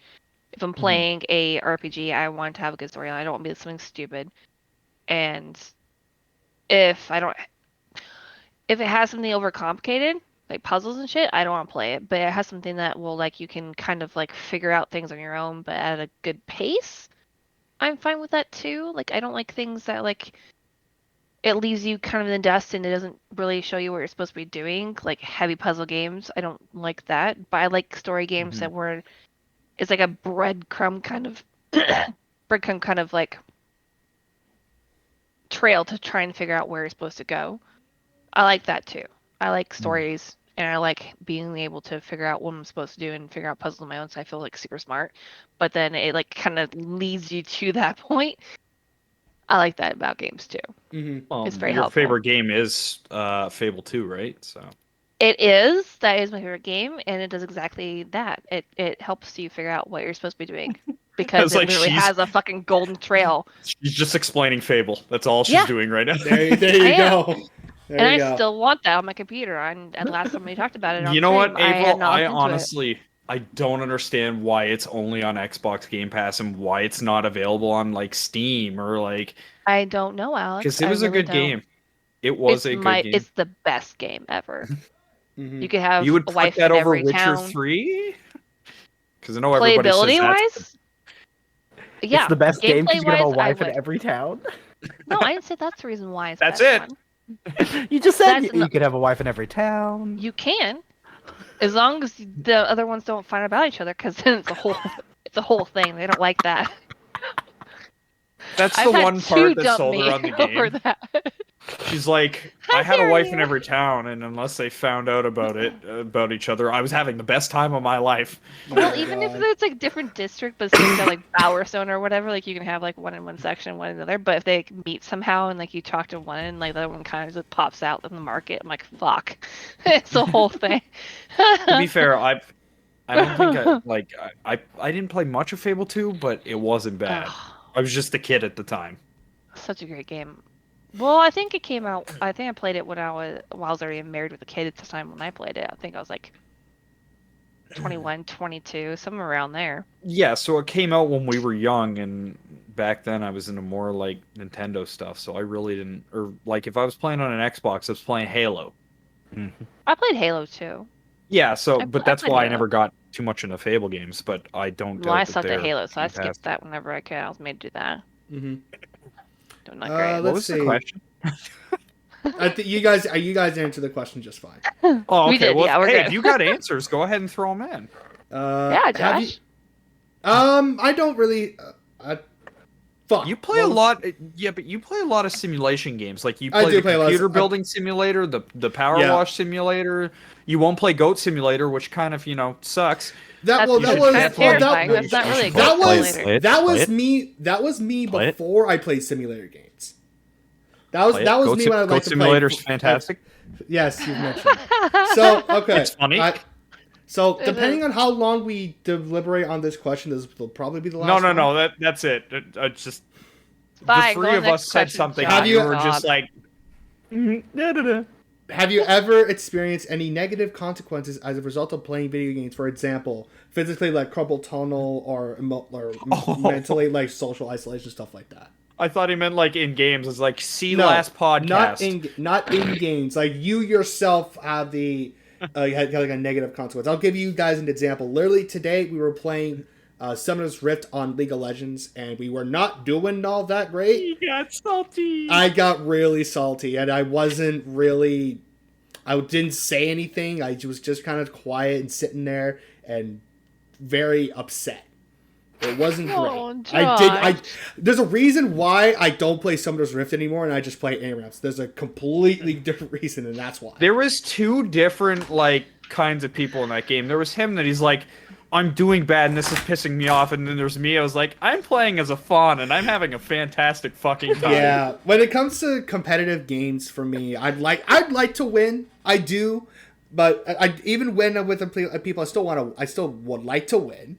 If I'm playing a RPG, I want to have a good storyline. I don't want to be something stupid. And if I don't, if it has something overcomplicated, like puzzles and shit, I don't want to play it. But it has something that will like you can kind of like figure out things on your own, but at a good pace. I'm fine with that too. Like I don't like things that like it leaves you kind of in the dust and it doesn't really show you what you're supposed to be doing. Like heavy puzzle games, I don't like that. But I like story games that where it's like a breadcrumb kind of breadcrumb kind of like trail to try and figure out where you're supposed to go. I like that too. I like stories and I like being able to figure out what I'm supposed to do and figure out puzzles on my own, so I feel like super smart. But then it like kind of leads you to that point. I like that about games too. Mm-hmm. Well, It's very your helpful. favorite game is Fable 2, right? So It is. That is my favorite game, and it does exactly that. It helps you figure out what you're supposed to be doing because It's it like literally she's- has a fucking golden trail. she's just explaining Fable. That's all she's Yeah. doing right now. There you I am. go. There And you I go. still want that on my computer. And last time we talked about it on You know what, stream, I had April? not I looked into it. honestly, I don't understand why it's only on Xbox Game Pass and why it's not available on like Steam or like, I don't know, Alex. because it I was a really good don't. game. It was a good game. It's the best game ever. Mhm. You could have You would a put wife that in over every Witcher town. 3? Because I know everybody says Playability that's wise, yeah, It's the best game because you can have a gameplay-wise, I wife in would. every town. No, I didn't say that's the reason why it's That's the it. best one. You just said That's you could have a wife in every town. You can, as long as the other ones don't find out about each other, because then it's a whole thing. They don't like that. That's I've the had one two part that dump sold me her on the over game. that. She's like, How I had a dare wife in you. every town, and unless they found out about each other, I was having the best time of my life. Well, Oh, even if God. it's like different district, but still got like Bowerstone or whatever, like you can have like one in one section, one in another. But if they meet somehow and like you talk to one and like the other one kind of just pops out in the market, I'm like, fuck, it's a whole thing. To be fair, I don't think I didn't play much of Fable 2, but it wasn't bad. I was just a kid at the time. Such a great game. Well, I think it came out. I think I played it when I was already married with a kid at the time when I played it. I think I was like 21, 22, somewhere around there. Yeah, so it came out when we were young, and back then I was into more like Nintendo stuff, so I really didn't. Or like if I was playing on an Xbox, I was playing Halo. I played Halo too. Yeah, so I but I that's played why I Halo. never got too much into Fable games. But I don't. Well, I doubt that sucked at they're Halo, so I skipped fantastic. that whenever I could. I was made to do that. Mhm. Not great. What Let's was see. the question? I think you guys answered the question just fine. Oh, okay. We did, well, yeah, we're hey, good. if you got answers, go ahead and throw them in. Yeah, Have Josh. you, I don't really. Fuck. You play a lot, yeah, but you play a lot of simulation games. Like you I play do the play a lot of- computer building simulator, the power Yeah. wash simulator. You won't play Goat Simulator, which kind of sucks. That That's was kind of terrifying. That's not really a that Goat was Simulator. that was Play it. me. That was me Play it. before I played simulator games. That was Play it. that was Goat me Sim- when I Goat liked to play. Simulator's fantastic. Yes, you mentioned. So okay, It's funny. So It depending is. on how long we deliberate on this question, this will probably be the last. No. one. That's it. It's just Fine, the go three on of the us next said question, something, John. and you were just God. like, da-da-da. Have you ever experienced any negative consequences as a result of playing video games? For example, physically like carpal tunnel or mentally like social isolation, stuff like that. I thought he meant like in games. It's like No, last podcast. not in games. Like you yourself have had like a negative consequence. I'll give you guys an example. Literally today we were playing Summoner's Rift on League of Legends, and we were not doing all that great. He got salty. I got really salty, and I didn't say anything. I was just kind of quiet and sitting there and very upset. It wasn't great. Oh, There's a reason why I don't play Summoner's Rift anymore, and I just play ARAMs. There's a completely different reason, and that's why. There was two different like kinds of people in that game. There was him that he's like, I'm doing bad and this is pissing me off, and then there's me. I was like, I'm playing as a fawn and I'm having a fantastic fucking time. Yeah, when it comes to competitive games, for me, I'd like to win. I do, but I even when with the people, I still would like to win.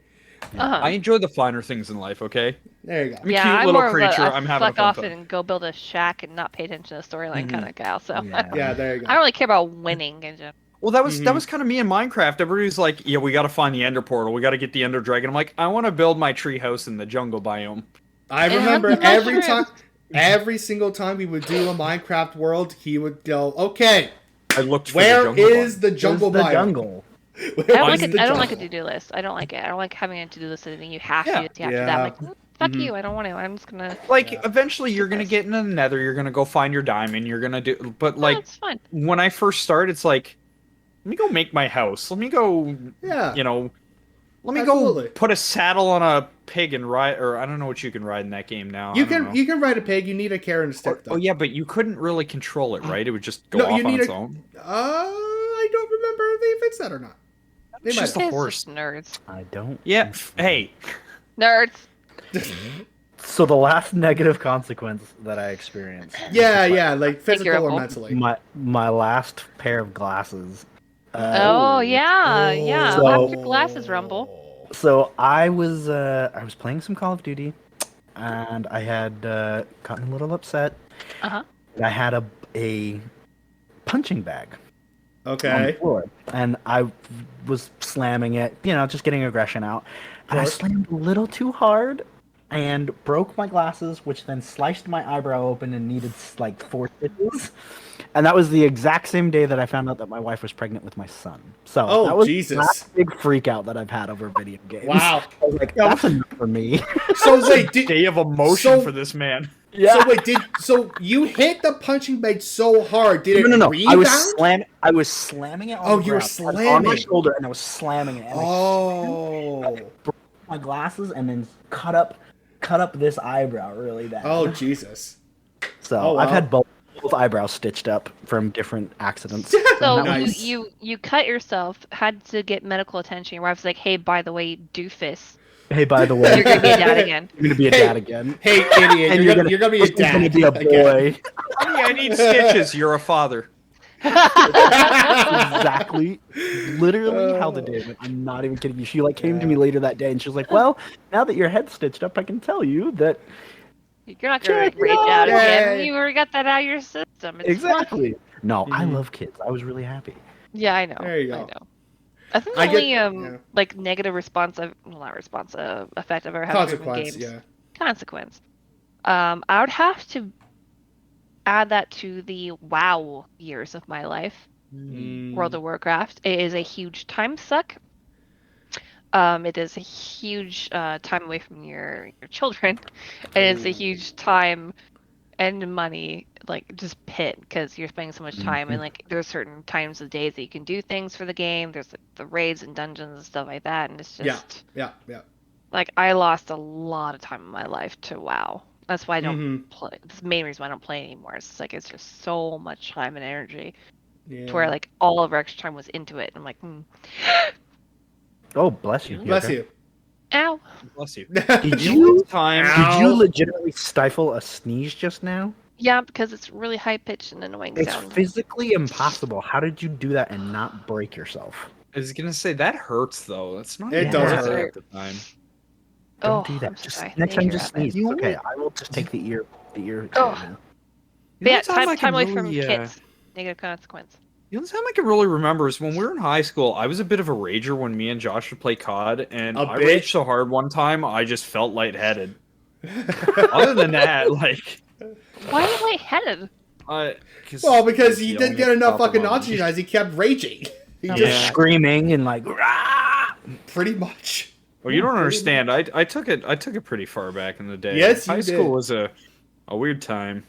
I enjoy the finer things in life. Okay. There you go. I'm a Yeah, cute I'm little more creature. of a I'm having a fuck fun off time. and go build a shack and not pay attention to the storyline kind of gal. So Yeah, there you go. I don't really care about winning. In general. Well, that was kind of me in Minecraft. Everybody's like, "Yeah, we got to find the Ender portal. We got to get the Ender dragon." I'm like, "I want to build my tree house in the jungle biome." I And remember have the mushrooms. every single time we would do a Minecraft world, he would go, "Okay, I looked for where the jungle is the jungle Where's the biome? jungle? Where I don't is like the I don't like a jungle?" to-do list. I don't like it. I don't like having a to-do list. Anything you have Yeah. to do after Yeah. that. I'm like, fuck you. I don't want to. I'm just gonna. Like, Yeah. eventually, you're gonna get into the Nether. You're gonna go find your diamond. You're gonna do, but Oh, like it's fun. when I first started, it's like, let me go make my house. Let me go, Yeah. let me Absolutely. go put a saddle on a pig and ride, or I don't know what you can ride in that game now. You I don't can know. ride a pig. You need a carrot and a stick though. Oh yeah, but you couldn't really control it, right? It would just go No, off you on need its a- own. I don't remember if they fixed that or not. They It's might just have. a It's horse. just nerds. I don't. Yeah. Hey. Nerds. So the last negative consequence that I experienced. Yeah, like Think you're physical or a- mentally. My last pair of glasses. Oh yeah, yeah. So- After glasses rumble. So I was playing some Call of Duty, and I had gotten a little upset. Uh-huh. I had a punching bag on the Okay. floor, and I was slamming it, just getting aggression out. And I course. slammed a little too hard and broke my glasses, which then sliced my eyebrow open and needed like 4 stitches. And that was the exact same day that I found out that my wife was pregnant with my son. So Oh, that was Jesus. the last big freak out that I've had over video games. Wow. I was like, that's enough for me. So wait, Day of emotion So- for this man. so you hit the punching bag so hard? Did it No. rebound? I was slamming it on Oh, the you were ground. I was on my slamming. shoulder, and I was slamming it. And I Oh. broke my glasses and then cut up this eyebrow really bad. Oh Jesus. So Oh, I've wow. had both eyebrows stitched up from different accidents. So Nice. you cut yourself, had to get medical attention. Your wife's like, hey, by the way, doofus, Hey, by the way, you're gonna be a dad again. you're gonna be a Hey. dad again. Hey, idiot! And You're gonna be a this is gonna dad. be a again. boy. Honey, I need stitches. You're a father. Exactly, literally how the day went. I'm not even kidding you. She came to me later that day and she was like, "Well, now that your head's stitched up, I can tell you that You're not gonna Check it rage out out. again. Yay. You already got that out of your system. It's fine. exactly." No, I Mhm. love kids. I was really happy. Yeah, I know. There you I go. know. I think the I get- only yeah. like negative response of well, not response effect I've ever had with Consequence. games. Yeah. Consequence. I would have to add that to the WoW years of my life. Mm. World of Warcraft. It is a huge time suck. It is a huge time away from your children. It is a huge time and money like just pit because you're spending so much time and like there's certain times of days that you can do things for the game. There's like, the raids and dungeons and stuff like that, and it's just Yeah. like I lost a lot of time in my life to WoW. That's why I don't play. That's the main reason why I don't play anymore. It's like it's just so much time and energy to where like all of our extra time was into it. I'm like, Oh, bless you. Bless you. ow. Bless you. Did you Ow. legitimately stifle a sneeze just now? Yeah, because it's really high pitched and annoying It's sound. physically impossible. How did you do that and not break yourself? I was gonna say that hurts though. That's not. It does worth hurt. at the time. Don't do that. I'm so Just sorry. next Thank time, you, just Rabbit. sneeze. It's okay. I will just take the ear. Oh. treatment. You know Yeah, the time I time can away from really, kids. Negative consequence. The only time I can really remember is when we were in high school. I was a bit of a rager when me and Josh would play COD, and A I bit? raged so hard one time I just felt lightheaded. Other than that, like, Why are you lightheaded? Well, because he yelling didn't get at enough top of fucking my lungs. oxygen as he kept raging. He I'm just Yeah. screaming and like, "Rah!" pretty much. Well, you don't pretty understand. I took it pretty far back in the day. Yes, you high did. school was a weird time.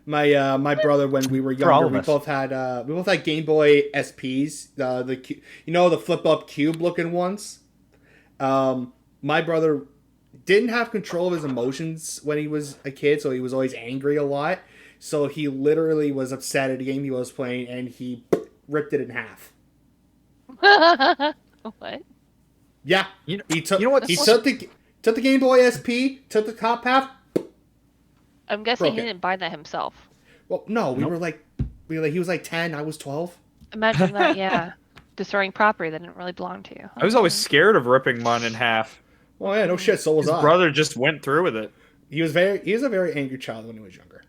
My brother, when we were For all younger, of we us. both had Game Boy SPs, the flip up cube looking ones. My brother didn't have control of his emotions when he was a kid, so he was always angry a lot. So he literally was upset at a game he was playing, and he ripped it in half. What? Yeah, You know, he took. you know what? He took the Game Boy SP, took the top half. I'm guessing Broke he it. didn't buy that himself. Well, no, we Nope. were like, he was like 10, I was 12. Imagine that, yeah. Destroying property that didn't really belong to you. I was always scared of ripping mine in half. Oh yeah, no shit. So was His I. brother just went through with it. He was a very angry child when he was younger.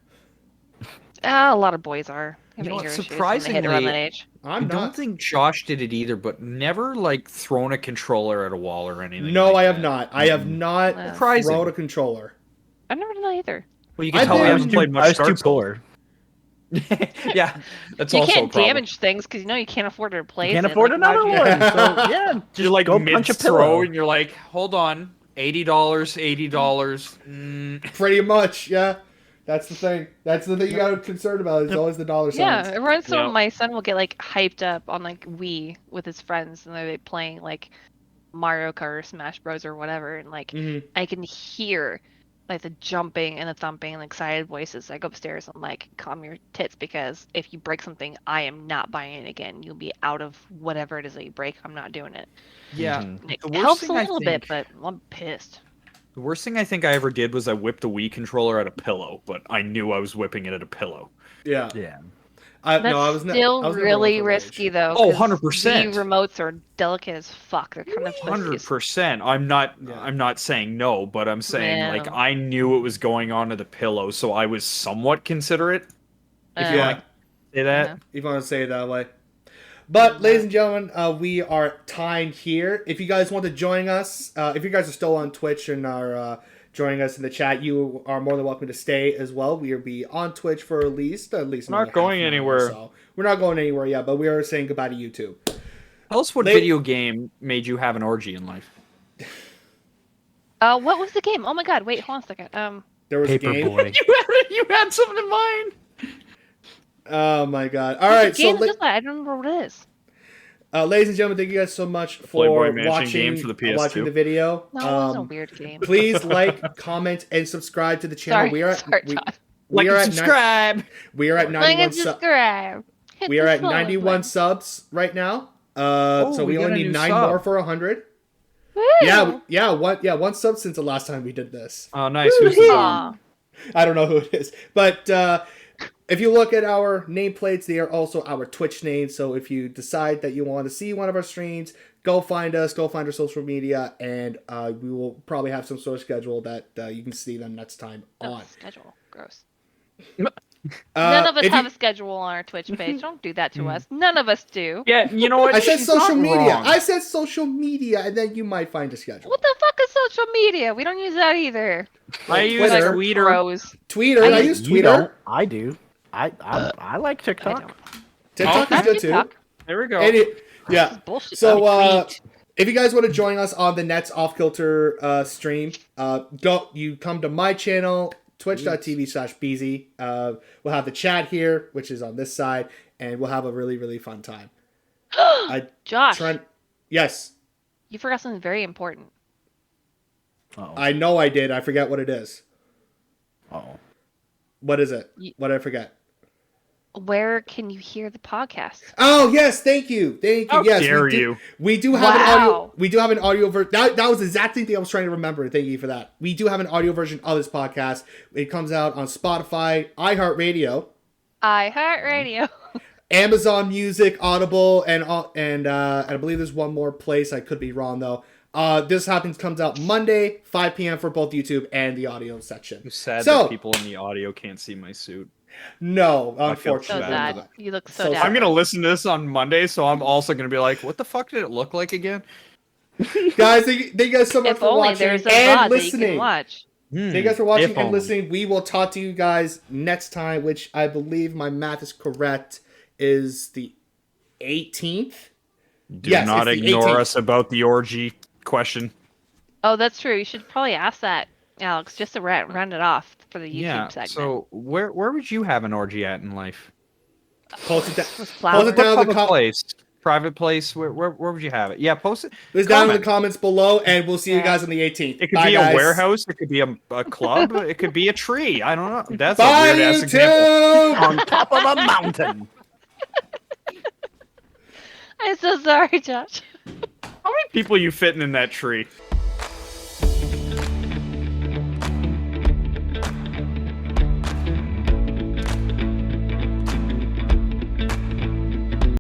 A lot of boys are. Have You know anger what, issues when they hit around surprisingly- that age. I I'm don't not. think Josh did it either, but never like thrown a controller at a wall or anything. No, like I have that. not. I have not Wow. Surprising. thrown a controller. I've never done that either. Well, you can I've tell been- we haven't played I much was too Dark Souls. poor. Yeah, that's You also a can't problem. damage things because you know you can't afford to replace Can't it. afford like, another why one. would you- So yeah, just You're like go mid punch a throw, pillow. and you're like, hold on, $80, $80. Pretty much, yeah. That's the thing. That's the thing you got to be concerned about. Is always the dollar signs. Yeah, every once in a while Yeah. my son will get like hyped up on like Wii with his friends and they're like, playing like Mario Kart or Smash Bros or whatever, and like Mhm. I can hear like the jumping and the thumping and the excited voices. I go upstairs. I'm like, calm your tits because if you break something, I am not buying it again. You'll be out of whatever it is that you break. I'm not doing it. Yeah, And it The worst helps a thing I little bit, think- but I'm pissed. the worst thing I think I ever did was I whipped a Wii controller at a pillow, but I knew I was whipping it at a pillow. Yeah. Yeah. That's I was still I was never really one for rage. risky though. Oh, 'cause 100%. The remotes are delicate as fuck. They're kind of supposed to be 100%. I'm not. Yeah. I'm not saying no, but I'm saying like Man. I knew it was going on to the pillow, so I was somewhat considerate. If you Yeah. want to say that. Yeah. If you want to say it that way. But, ladies and gentlemen, we are timed here. If you guys want to join us, if you guys are still on Twitch and are joining us in the chat, you are more than welcome to stay as well. We will be on Twitch for at least Not another going half an hour or anywhere. so. We're not going anywhere yet, but we are saying goodbye to YouTube. Tell us what Late- video game made you have an orgy in life. What was the game? Oh my god! Wait, hold on a second. There was a game. Paperboy. You had something in mind. Oh my god! All right, the game so is just that. I don't remember what it is. ladies and gentlemen, thank you guys so much for Playboy Mansion watching game for the PS2. watching the video. No, it wasn't a weird game. Please like, comment, and subscribe to the channel. Sorry, We are sorry, we, John. we are at subscribe. we are at Like 91 and subscribe. Hit We are the at follow 91 button. subs right now. Oh, So we we got only a need new 9 sub. more for 100. Woo! One sub since the last time we did this. Oh, nice. Who's the Aw. I don't know who it is, but if you look at our nameplates, they are also our Twitch names. So if you decide that you want to see one of our streams, go find us, go find our social media, and we will probably have some sort of schedule that you can see them next time Oh, on. schedule. Gross. None of us if have you- a schedule on our Twitch page. Don't do that to us. None of us do. Yeah, you know what? I said She's social not media. wrong. I said social media, and then you might find a schedule. What the fuck is social media? We don't use that either. I use Twitter. Twitter. Pros. Twitter. I use You Twitter. don't. I do. I like I TikTok. don't. TikTok Oh, is good too. TikTok. There we go. And yeah. This is bullshit. So, Tweet. if you guys want to join us on the Nets Off Kilter stream, you come to my channel, twitch.tv/BZ. We'll have the chat here, which is on this side, and we'll have a really, really fun time. Josh, Yes. you forgot something very important. Uh-oh. I know I did. I forget what it is. Uh-oh. What is it? What did I forget? Where can you hear the podcast? Oh yes, thank you. How Yes, dare you? We do have an audio. Wow. We do have an audio version. That was the exact thing I was trying to remember. Thank you for that. We do have an audio version of this podcast. It comes out on Spotify, iHeartRadio, Amazon Music, Audible, and I believe there's one more place. I could be wrong though. This comes out Monday, 5 p.m. for both YouTube and the audio section. I'm sad So- that people in the audio can't see my suit. No, I feel So unfortunately. bad. sad. You look So so sad. sad. I'm gonna listen to this on Monday, so I'm also gonna be like, "What the fuck did it look like again?" Guys, thank you guys so much If for only watching there's a and VOD that you can listening. watch. Thank you guys for watching If and only. listening. We will talk to you guys next time, which I believe my math is correct, is the 18th. Do Yes, not it's the ignore 18th. us about the orgy question. Oh, that's true. You should probably ask that, Alex, just to round it off for the YouTube Yeah. segment. So where would you have an orgy at in life? Post it, With post flowers. it down in the Public com- place, private place. Where would you have it? Yeah, post it. It's down in the Comment. comments below, and we'll see you Yeah. guys on the 18th. It could Bye, be guys. a warehouse. It could be a club. It could be a tree. I don't know. That's Bye, a weird ass example. YouTube! On top of a mountain. I'm so sorry, Josh. How many people are you fitting in that tree?